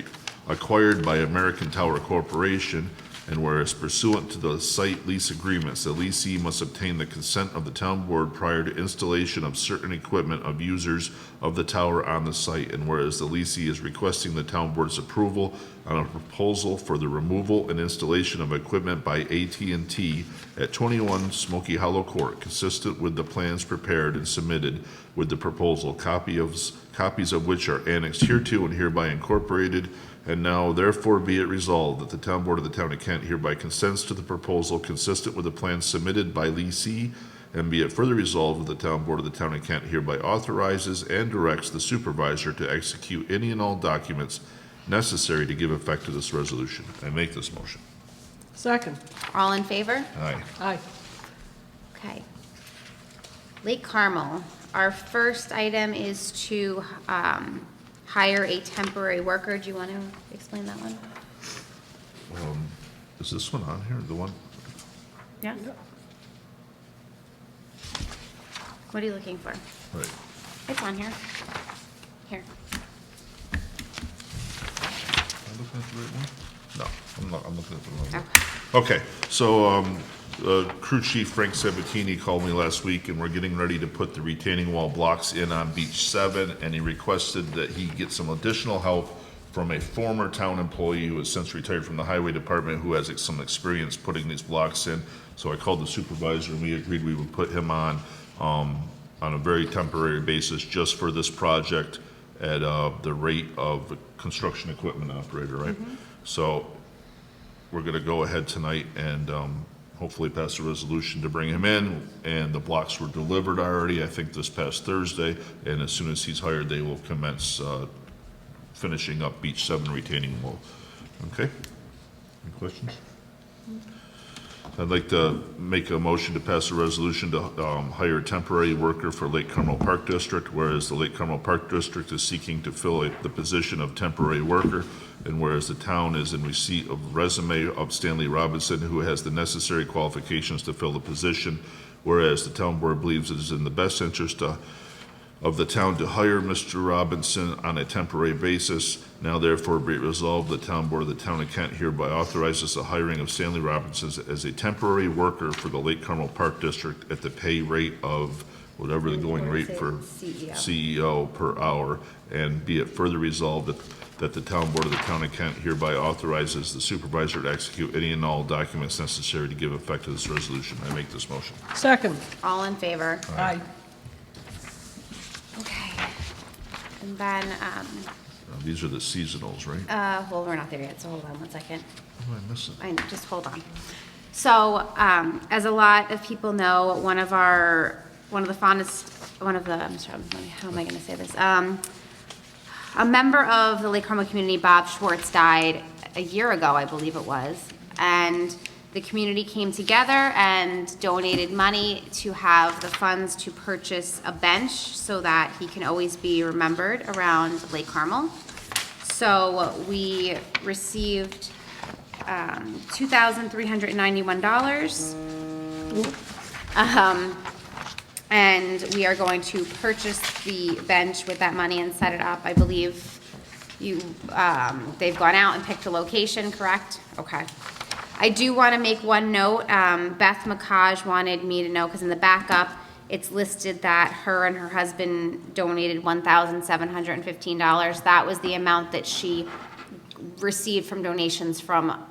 acquired by American Tower Corporation. And whereas pursuant to the site lease agreements, the leasee must obtain the consent of the town board prior to installation of certain equipment of users of the tower on the site. And whereas the leasee is requesting the town board's approval on a proposal for the removal and installation of equipment by AT&T at 21 Smoky Hollow Court, consistent with the plans prepared and submitted with the proposal, copies of which are annexed hereto and hereby incorporated. And now therefore be it resolved that the Town Board of the Town of Kent hereby consents to the proposal consistent with the plan submitted by Lee C. And be it further resolved that the Town Board of the Town of Kent hereby authorizes and directs the supervisor to execute any and all documents necessary to give effect to this resolution. I make this motion. Second. All in favor? Aye. Aye. Okay. Lake Carmel, our first item is to hire a temporary worker. Do you want to explain that one? Is this one on here, the one? Yeah. What are you looking for? Right. It's on here. Here. Am I looking at the right one? No, I'm not, I'm looking at the wrong one. Okay. Okay, so, Crew Chief Frank Sabatini called me last week, and we're getting ready to put the retaining wall blocks in on Beach 7, and he requested that he get some additional help from a former town employee who has since retired from the Highway Department, who has some experience putting these blocks in. So I called the supervisor, and we agreed we would put him on a very temporary basis just for this project at the rate of a construction equipment operator, right? So we're gonna go ahead tonight and hopefully pass a resolution to bring him in, and the blocks were delivered already, I think this past Thursday, and as soon as he's hired, they will commence finishing up Beach 7 retaining wall. Okay? Any questions? I'd like to make a motion to pass a resolution to hire a temporary worker for Lake Carmel Park District, whereas the Lake Carmel Park District is seeking to fill the position of temporary worker, and whereas the town is in receipt of resume of Stanley Robinson, who has the necessary qualifications to fill the position, whereas the town board believes it is in the best interest of the town to hire Mr. Robinson on a temporary basis. Now therefore be it resolved, the town board of the town of Kent hereby authorizes the hiring of Stanley Robinson as a temporary worker for the Lake Carmel Park District at the pay rate of whatever the going rate for CEO per hour. And be it further resolved that the town board of the town of Kent hereby authorizes the supervisor to execute any and all documents necessary to give effect to this resolution. I make this motion. Second. All in favor? Aye. Okay. And then, These are the seasonals, right? well, we're not there yet, so hold on one second. Oh, I missed it. Just hold on. So, as a lot of people know, I'm sorry, how am I gonna say this? A member of the Lake Carmel community, Bob Schwartz, died a year ago, I believe it was. And the community came together and donated money to have the funds to purchase a bench so that he can always be remembered around Lake Carmel. So we received $2,391. And we are going to purchase the bench with that money and set it up. I believe they've gone out and picked a location, correct? Okay. I do want to make one note. Beth McCaj wanted me to know, because in the backup, it's listed that her and her husband donated $1,715. That was the amount that she received from donations from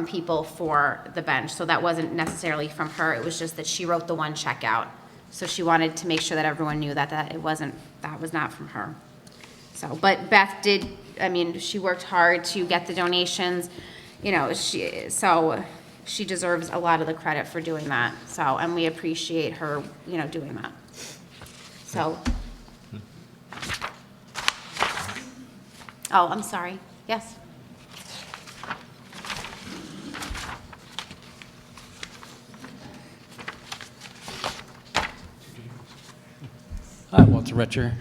people for the bench. So that wasn't necessarily from her. It was just that she wrote the one check out. So she wanted to make sure that everyone knew that that was not from her. So, but Beth did, she worked hard to get the donations. So she deserves a lot of the credit for doing that. So, and we appreciate her, doing that. So. Oh, I'm sorry. Yes. Hi, Walter Retcher.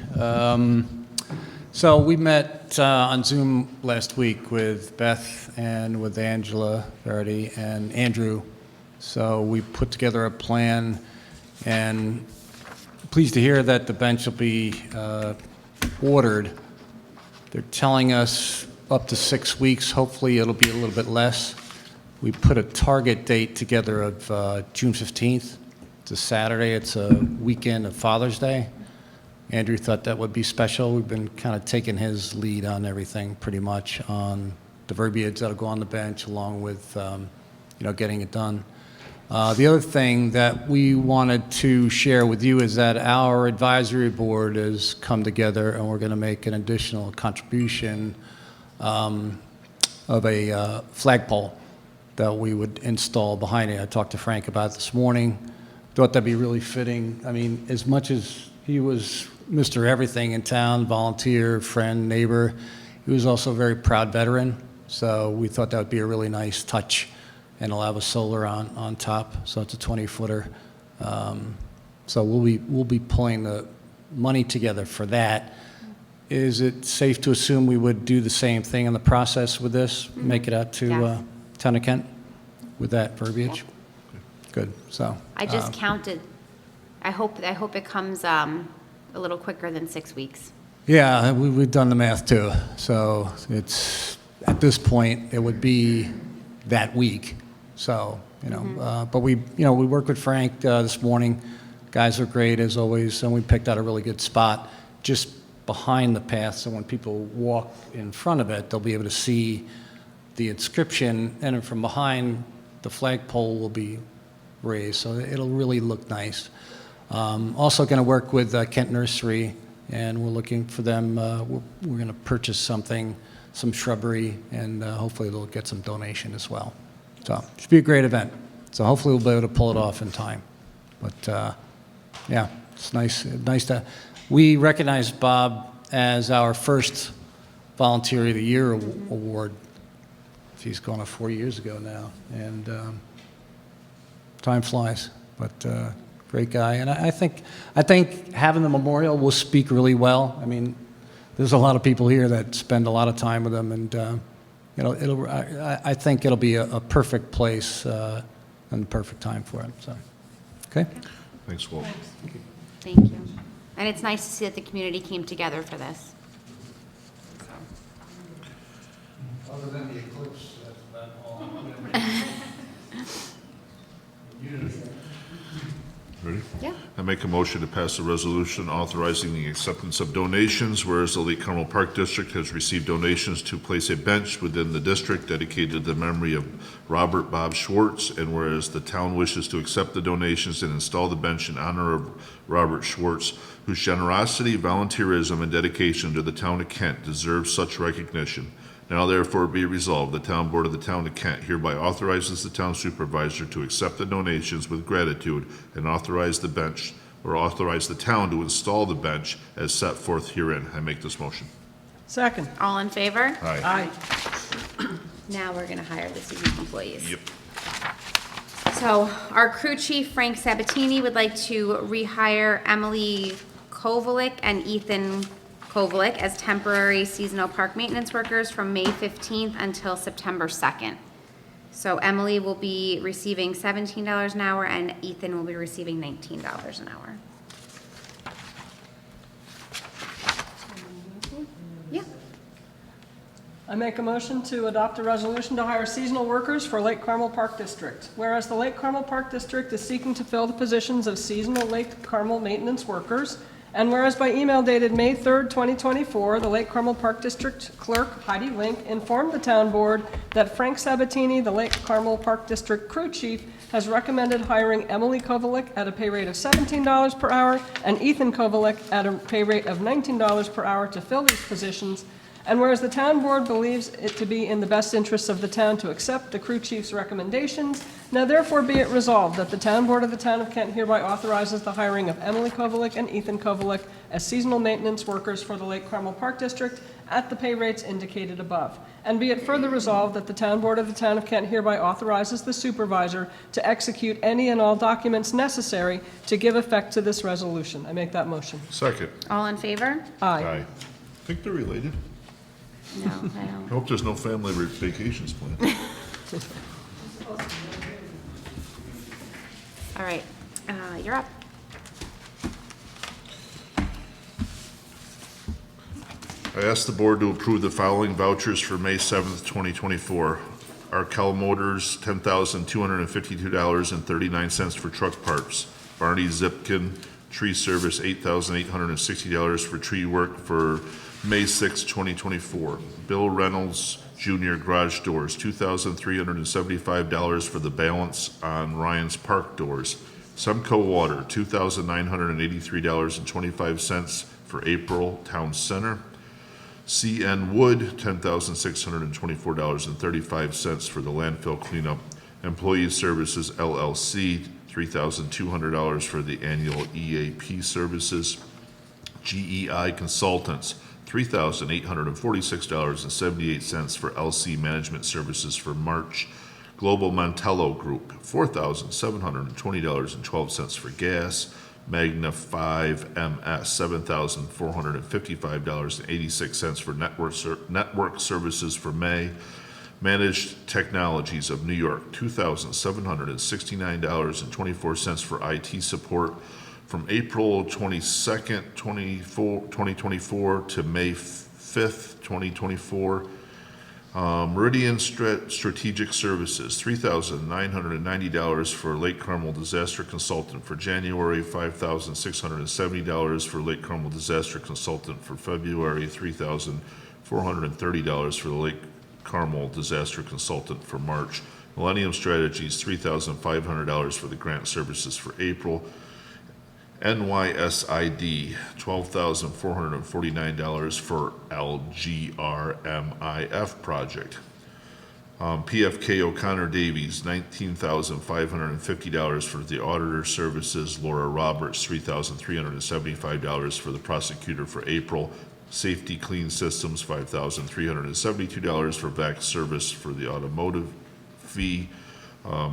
So we met on Zoom last week with Beth and with Angela Verity and Andrew. So we put together a plan, and pleased to hear that the bench will be ordered. They're telling us up to 6 weeks. Hopefully it'll be a little bit less. We put a target date together of June 15th. It's a Saturday. It's a weekend of Father's Day. Andrew thought that would be special. We've been kind of taking his lead on everything, pretty much, on the verbiage that'll go on the bench, along with, getting it done. The other thing that we wanted to share with you is that our advisory board has come together, and we're going to make an additional contribution flagpole that we would install behind it. I talked to Frank about it this morning. Thought that'd be really fitting. I mean, as much as he was Mr. Everything in town, volunteer, friend, neighbor, he was also a very proud veteran. So we thought that would be a really nice touch, and it'll have a solar on top. So it's a 20-footer. So we'll be pulling the money together for that. Is it safe to assume we would do the same thing in the process with this? Make it out to Yes. Town of Kent with that verbiage? Good, so. I just counted. I hope it comes a little quicker than 6 weeks. Yeah, we've done the math too. So it's, at this point, it would be that week. So, but we worked with Frank this morning. Guys are great as always, and we picked out a really good spot just behind the path. So when people walk in front of it, they'll be able to see the inscription, and then from behind, the flagpole will be raised. So it'll really look nice. Also going to work with Kent Nursery, and we're looking for them. We're going to purchase some shrubbery, and hopefully they'll get some donation as well. So it should be a great event. So hopefully we'll be able to pull it off in time. But yeah, it's nice to. We recognize Bob as our first Volunteer of the Year award. He's gone on 4 years ago now, and time flies. But great guy, and I think having the memorial will speak really well. I mean, there's a lot of people here that spend a lot of time with him, and I think it'll be a perfect place and the perfect time for him. So, okay. Thanks, Walt. Thank you. And it's nice to see that the community came together for this. Other than the eclipse, that's about all. Ready? Yeah. I make a motion to pass a resolution authorizing the acceptance of donations, whereas the Lake Carmel Park District has received donations to place a bench within the district dedicated to the memory of Robert Bob Schwartz, and whereas the town wishes to accept the donations and install the bench in honor of Robert Schwartz, whose generosity, volunteerism, and dedication to the town of Kent deserves such recognition. Now therefore be resolved, the Town Board of the Town of Kent hereby authorizes the town supervisor to accept the donations with gratitude and authorize the bench, or authorize the town to install the bench as set forth herein. I make this motion. Second. All in favor? Aye. Now we're going to hire the seasonal employees. Yep. So our crew chief, Frank Sabatini, would like to rehire Emily Kovalik and Ethan Kovalik as temporary seasonal park maintenance workers from May 15th until September 2nd. So Emily will be receiving $17 an hour and Ethan will be receiving $19 an hour. Yeah. I make a motion to adopt a resolution to hire seasonal workers for Lake Carmel Park District. Whereas the Lake Carmel Park District is seeking to fill the positions of seasonal Lake Carmel maintenance workers, and whereas by email dated May 3rd, 2024, the Lake Carmel Park District Clerk, Heidi Link, informed the town board that Frank Sabatini, the Lake Carmel Park District Crew Chief, has recommended hiring Emily Kovalik at a pay rate of $17 per hour and Ethan Kovalik at a pay rate of $19 per hour to fill these positions. And whereas the town board believes it to be in the best interests of the town to accept the crew chief's recommendations, now therefore be it resolved that the town board of the town of Kent hereby authorizes the hiring of Emily Kovalik and Ethan Kovalik as seasonal maintenance workers for the Lake Carmel Park District at the pay rates indicated above. And be it further resolved that the town board of the town of Kent hereby authorizes the supervisor to execute any and all documents necessary to give effect to this resolution. I make that motion. Second. All in favor? Aye. Think they're related. No, I I don't. hope there's no family vacations planned. All right, you're up. I ask the board to approve the following vouchers for May 7th, 2024. Arkell Motors, $10,252.39 for truck parts. Barney Zipkin, Tree Service, $8,860 for tree work for May 6, 2024. Bill Reynolds Jr. Garage Doors, $2,375 for the balance on Ryan's Park doors. Semco Water, $2,983.25 for April Town Center. CN Wood, $10,624.35 for the landfill cleanup. Employee Services LLC, $3,200 for the annual EAP services. GEI Consultants, $3,846.78 for LC Management Services for March. Global Montello Group, $4,720.12 for gas. Magna 5MS, $7,455.86 for network services for May. Managed Technologies of New York, $2,769.24 for IT support from April 22nd, 2024 to May 5th, 2024. Meridian Strategic Services, $3,990 for Lake Carmel Disaster Consultant for January, $5,670 for Lake Carmel Disaster Consultant for February, $3,430 for the Lake Carmel Disaster Consultant for March. Millennium Strategies, $3,500 for the grant services for April. NYSID, $12,449 for LGRMIF project. PFK O'Connor Davies, $19,550 for the auditor services. Laura Roberts, $3,375 for the prosecutor for April. Safety Clean Systems, $5,372 for VAC service for the automotive fee.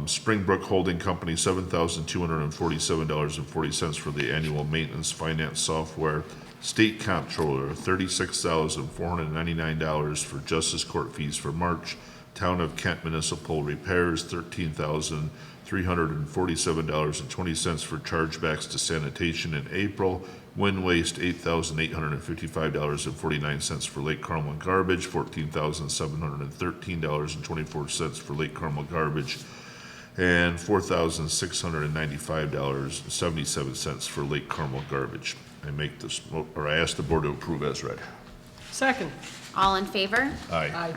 Springbrook Holding Company, $7,247.40 for the annual maintenance finance software. State Comptroller, $36,499 for justice court fees for March. Town of Kent Municipal Repairs, $13,347.20 for chargebacks to sanitation in April. Wind Waste, $8,855.49 for Lake Carmel garbage. $14,713.24 for Lake Carmel garbage. And $4,695.77 for Lake Carmel garbage. I ask the board to approve as read. Second. All in favor? Aye. Aye.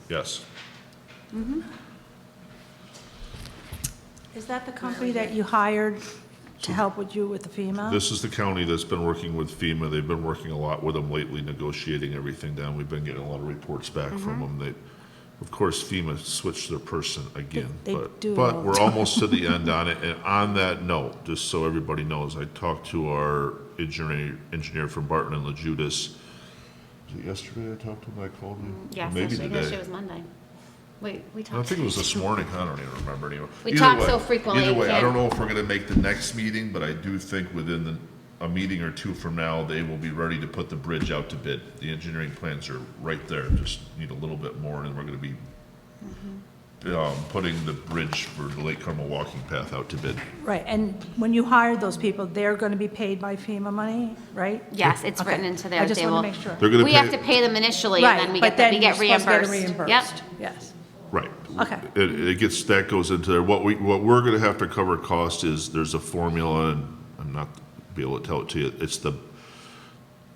Yes. Is that the company that you hired to help with you with the FEMA? This is the county that's been working with FEMA. They've been working a lot with them lately, negotiating everything down. We've been getting a lot of reports back from them. Of course, FEMA switched their person again, They but do it all the we're almost to the end on it. And on that note, just so everybody knows, I talked to our engineer from Barton and LaJudas. Was it yesterday I talked to him? I called him? Yes, Maybe actually, today. it was Monday. Wait, we I talked. think it was this morning. I don't even remember anymore. We Either talk way- so frequently, Either you way, I can't- don't know if we're gonna make the next meeting, but I do think within a meeting or two from now, they will be ready to put the bridge out to bid. The engineering plans are right there, just need a little bit more, and we're gonna be putting the bridge for the Lake Carmel walking path out to bid. Right, and when you hired those people, they're going to be paid by FEMA money, right? Yes, it's Okay. written into there. I just They want will- to make sure. They're gonna We pay. have to pay them initially, and then Right, we but get then we you're get supposed to get reimbursed. reimbursed. Yep. Yes. Right. Okay. That goes into there. What we're gonna have to cover cost is, there's a formula, and I'm not be able to tell it to you. It's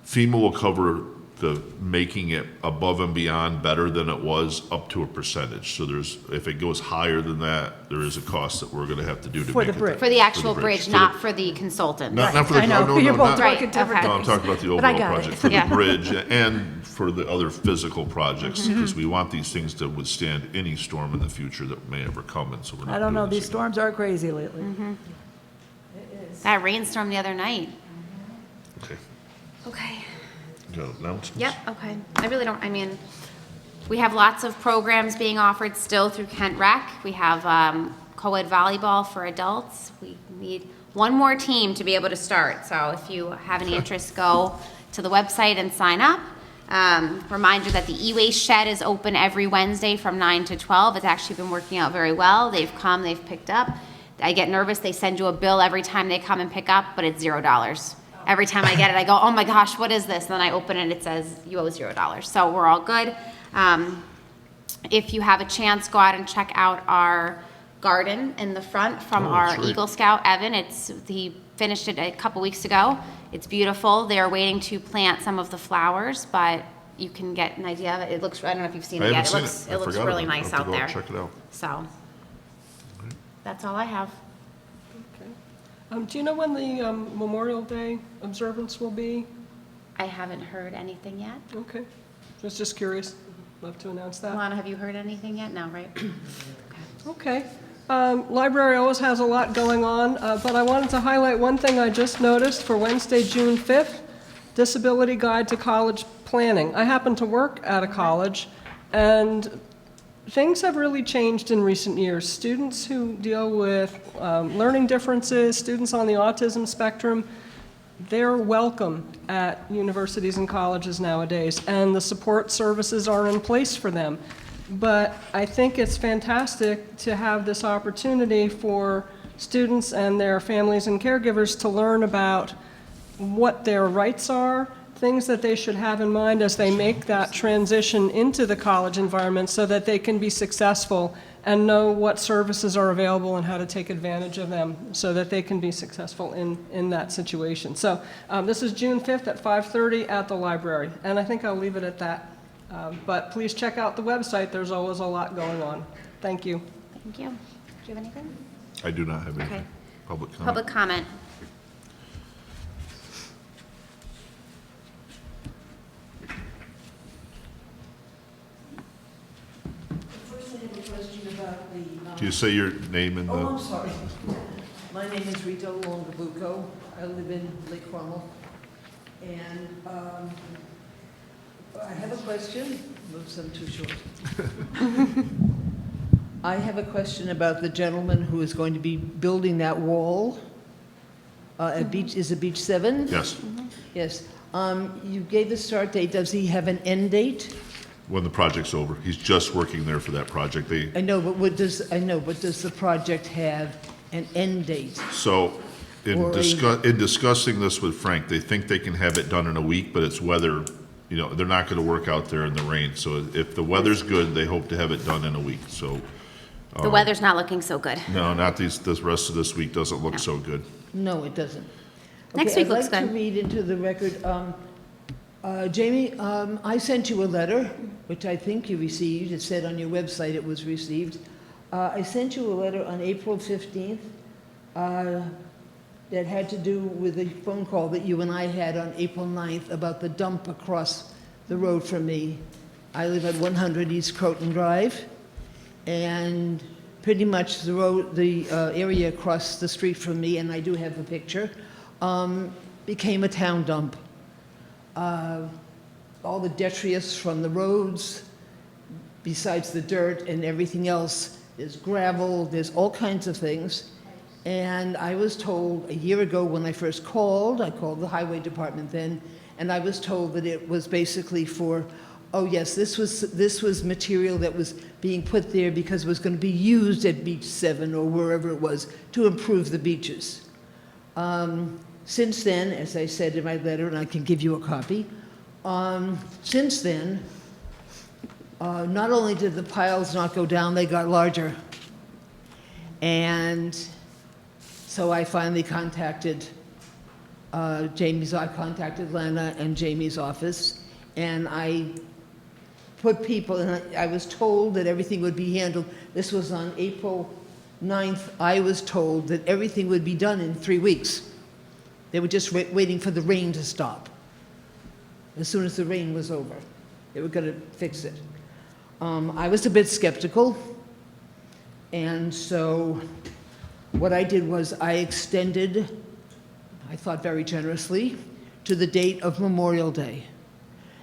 FEMA will cover the making it above and beyond better than it was up to a percentage. So if it goes higher than that, there is a cost that we're gonna have to do to For make the it. bridge. For the actual bridge, For the- not for the consultant. Not for the, I know, no, you're both not- working Right, different okay. No, I'm talking about the But I overall got it. project, for the Yeah. bridge and for the other physical projects, because we want these things to withstand any storm in the future that may ever come, and so we're not I don't know, doing these this again. storms are crazy lately. That rainstorm the other night. Okay. Okay. Got announcements? Yep, okay. I really don't, I mean, we have lots of programs being offered still through Kent Rec. We have co-ed volleyball for adults. We need one more team to be able to start. So if you have any interest, go to the website and sign up. Reminder that the e-waste shed is open every Wednesday from 9 to 12. It's actually been working out very well. They've come, they've picked up. I get nervous, they send you a bill every time they come and pick up, but it's $0. Every time I get it, I go, oh my gosh, what is this? And then I open it, it says you owe $0. So we're all good. If you have a chance, go out and check out our garden in the front from our that's right. Eagle Scout, Evan. He finished it a couple weeks ago. It's beautiful. They're waiting to plant some of the flowers, but you can get an idea of it. It looks, I don't know if you've seen I it haven't yet. seen it. I It looks forgot really about it. nice I'll have out to go there. check it out. So, that's all I have. Do you know when the Memorial Day observance will be? I haven't heard anything yet. Okay, just curious. Love to announce that. Alana, have you heard anything yet? No, right? Okay. Library always has a lot going on, but I wanted to highlight one thing I just noticed for Wednesday, June 5th, Disability Guide to College Planning. I happen to work at a college, and things have really changed in recent years. Students who deal with learning differences, students on the autism spectrum, they're welcome at universities and colleges nowadays, and the support services are in place for them. But I think it's fantastic to have this opportunity for students and their families and caregivers to learn about what their rights are, things that they should have in mind as they make that transition into the college environment so that they can be successful and know what services are available and how to take advantage of them so that they can be successful in that situation. So this is June 5th at 5:30 at the library, and I think I'll leave it at that. But please check out the website. There's always a lot going on. Thank you. Thank you. Do you have anything? I do not have anything. Okay. Public comment. Public comment. First, I have a question about the... Can you say your name and Oh, I'm the, sorry. My name is Rita Longabuco. I live in Lake Carmel. And I have a question. Oops, I'm too short. I have a question about the gentleman who is going to be building that wall at Beach, is it Beach 7? yes, Yes. You gave the start date. Does he have an end date? when the project's over. He's just working there for that project. I know, but does the project have an end date? So in Or discussing this with Frank, they think they can have it done in a week, but it's weather, they're not gonna work out there in the rain. So if the weather's good, they hope to have it done in a week, so. The weather's not looking so good. No, not this rest of this week doesn't look so good. No, it doesn't. Next Okay, week looks I'd like good. to read into the record, Jamie, I sent you a letter, which I think you received. It said on your website it was received. I sent you a letter on April 15th that had to do with a phone call that you and I had on April 9th about the dump across the road from me. I live at 100 East Croton Drive, and pretty much the area across the street from me, and I do have a picture, became a town dump. All the detritus from the roads, besides the dirt and everything else, there's gravel, there's all kinds of things. And I was told a year ago when I first called, I called the highway department then, and I was told that it was basically for, oh yes, this was material that was being put there because it was going to be used at Beach 7 or wherever it was to improve the beaches. Since then, as I said in my letter, and I can give you a copy, since then, not only did the piles not go down, they got larger. And so I finally contacted I contacted Lana and Jamie's office, and I put people, and I was told that everything would be handled. This was on April 9th. I was told that everything would be done in 3 weeks. They were just waiting for the rain to stop. As soon as the rain was over, they were going to fix it. I was a bit skeptical, and so what I did was I extended, I thought very generously, to the date of Memorial Day.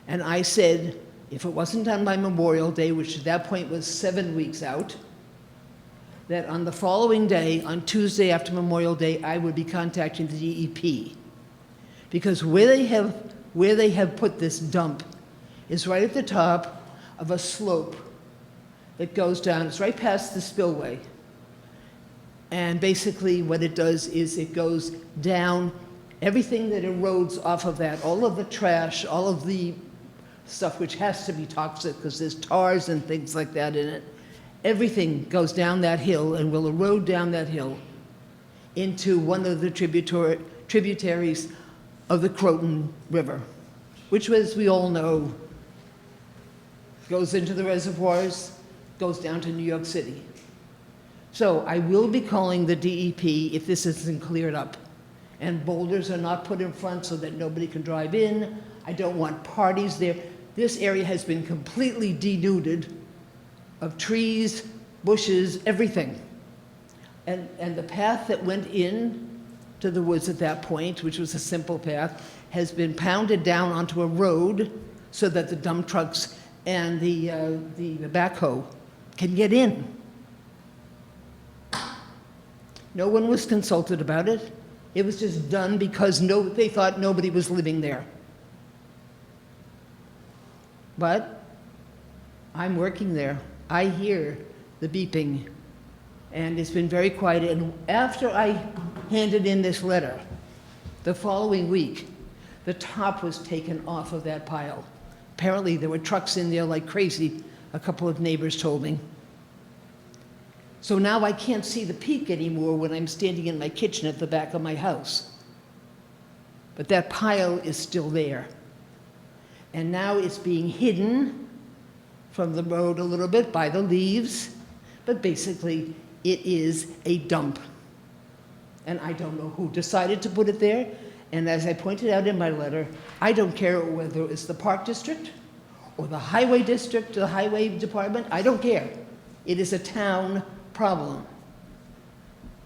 And I said, if it wasn't done by Memorial Day, which at that point was 7 weeks out, that on the following day, on Tuesday after Memorial Day, I would be contacting the DEP. Because where they have put this dump is right at the top of a slope that goes down. It's right past the spillway. And basically what it does is it goes down, everything that erodes off of that, all of the trash, all of the stuff which has to be toxic because there's tars and things like that in it, everything goes down that hill and will erode down that hill into one of the tributaries of the Croton River, which, as we all know, goes into the reservoirs, goes down to New York City. So I will be calling the DEP if this isn't cleared up. And boulders are not put in front so that nobody can drive in. I don't want parties there. This area has been completely denuded of trees, bushes, everything. And the path that went in to the woods at that point, which was a simple path, has been pounded down onto a road so that the dump trucks and the backhoe can get in. No one was consulted about it. It was just done because they thought nobody was living there. But I'm working there. I hear the beeping, and it's been very quiet. And after I handed in this letter, the following week, the top was taken off of that pile. Apparently, there were trucks in there like crazy, a couple of neighbors told me. So now I can't see the peak anymore when I'm standing in my kitchen at the back of my house. But that pile is still there. And now it's being hidden from the road a little bit by the leaves, but basically it is a dump. And I don't know who decided to put it there. And as I pointed out in my letter, I don't care whether it's the Park District or the Highway District, the Highway Department, I don't care. It is a town problem.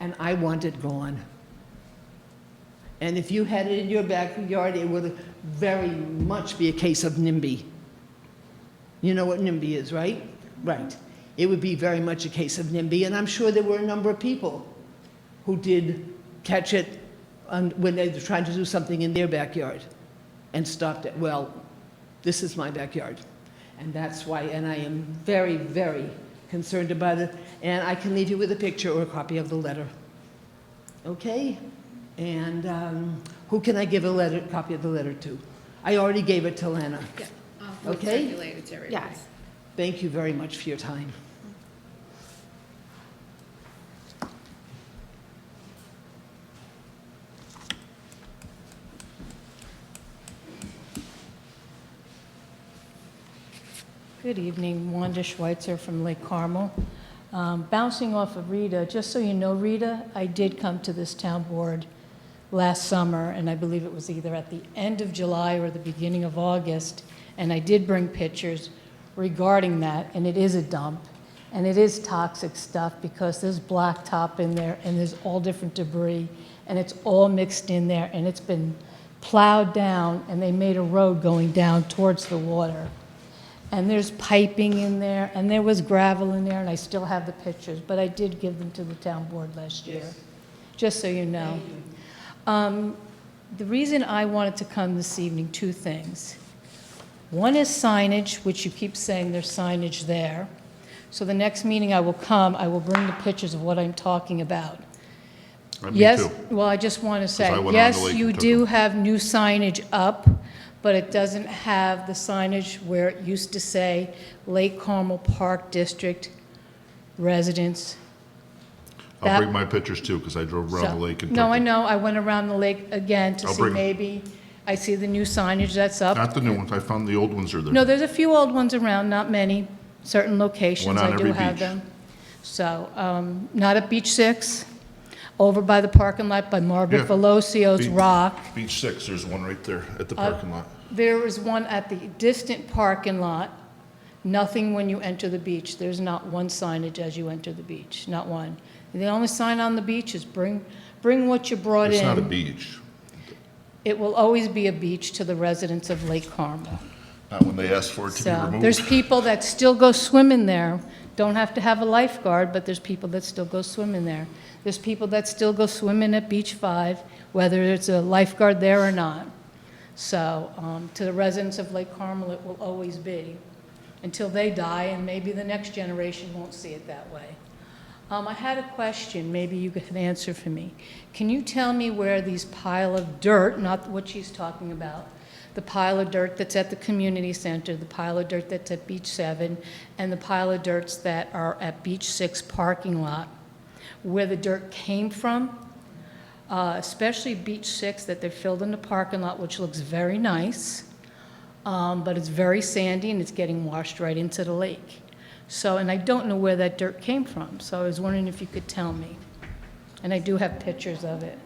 And I want it gone. And if you had it in your backyard, it would very much be a case of NIMBY. You know what NIMBY is, right? Right. It would be very much a case of NIMBY, and I'm sure there were a number of people who did catch it when they were trying to do something in their backyard and stopped it. Well, this is my backyard, and that's why, and I am very, very concerned about it, and I can leave you with a picture or a copy of the letter. Okay? And who can I give a copy of the letter to? I already gave it to Lana. Yeah, we'll Okay? circulate it to everybody. Yes. Thank you very much for your time. Good evening, Wanda Schweitzer from Lake Carmel. Bouncing off of Rita, just so you know, Rita, I did come to this town board last summer, and I believe it was either at the end of July or the beginning of August, and I did bring pictures regarding that, and it is a dump, and it is toxic stuff because there's blacktop in there, and there's all different debris, and it's all mixed in there, and it's been plowed down, and they made a road going down towards the water. And there's piping in there, and there was gravel in there, and I still have the pictures, but I did give them to the town board last year, just so you know. The reason I wanted to come this evening, two things. One is signage, which you keep saying there's signage there. So the next meeting I will come, I will bring the pictures of what I'm talking about. Me Yes, too. well, I just want to say, I went on yes, the lake you and took do them. have new signage up, but it doesn't have the signage where it used to say Lake Carmel Park District residents. I'll That- bring my pictures too, because I drove around So- the lake and No, took I them. know, I went around the lake again to I'll see bring 'em. maybe, I see the new signage that's up. Not the new ones, I found the old ones are there. No, there's a few old ones around, not many, certain locations, One on I do every have beach. them. So, not at Beach 6, over by the parking lot by Margaret Yeah. Veloccio's Beach- Rock. Beach 6, there's one right there at the Uh, parking lot. There is one at the distant parking lot, nothing when you enter the beach. There's not one signage as you enter the beach, not one. The only sign on the beach is bring what you brought in. It's not a beach, It will always be a beach to the residents of Lake Carmel. not when they ask for it to be So removed. there's people that still go swimming there. Don't have to have a lifeguard, but there's people that still go swimming there. There's people that still go swimming at Beach 5, whether it's a lifeguard there or not. So to the residents of Lake Carmel, it will always be until they die, and maybe the next generation won't see it that way. I had a question, maybe you could answer for me. Can you tell me where these pile of dirt, not what she's talking about, the pile of dirt that's at the community center, the pile of dirt that's at Beach 7, and the pile of dirts that are at Beach 6 parking lot, where the dirt came from, especially Beach 6 that they filled in the parking lot, which looks very nice, but it's very sandy and it's getting washed right into the lake. So, and I don't know where that dirt came from, so I was wondering if you could tell me. And I do have pictures of it.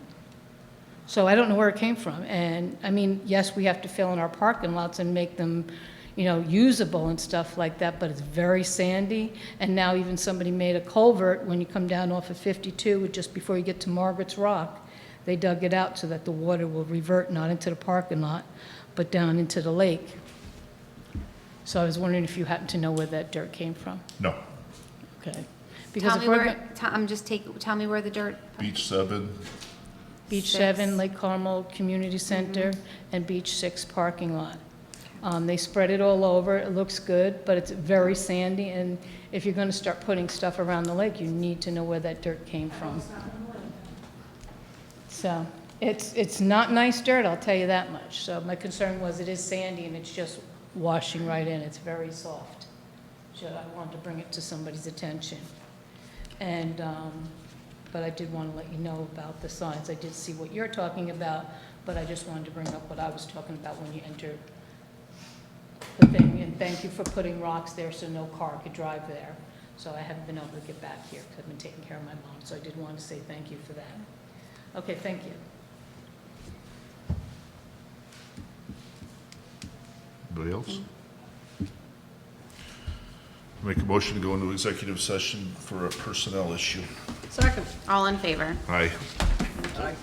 So I don't know where it came from. And, I mean, yes, we have to fill in our parking lots and make them, you know, usable and stuff like that, but it's very sandy. And now even somebody made a culvert when you come down off of 52, just before you get to Margaret's Rock. They dug it out so that the water will revert not into the parking lot, but down into the lake. So I was wondering if you happen to know where that dirt came from. No. Okay. Because Tell if me we're where, go- tell me where the dirt, Beach 7, Beach 6. 7, Lake Carmel Community Center, and Beach 6 parking lot. They spread it all over, it looks good, but it's very sandy, and if you're gonna start putting stuff around the lake, you need to know where that dirt came from. So, it's not nice dirt, I'll tell you that much. So my concern was it is sandy and it's just washing right in, it's very soft. So I wanted to bring it to somebody's attention. And, but I did want to let you know about the signs. I did see what you're talking about, but I just wanted to bring up what I was talking about when you entered the thing. And thank you for putting rocks there so no car could drive there. So I haven't been able to get back here because I've been taking care of my mom. So I did want to say thank you for that. Okay, thank you. anybody else? Make a motion to go into executive session for a personnel issue. Second. all in favor? Aye. Aye.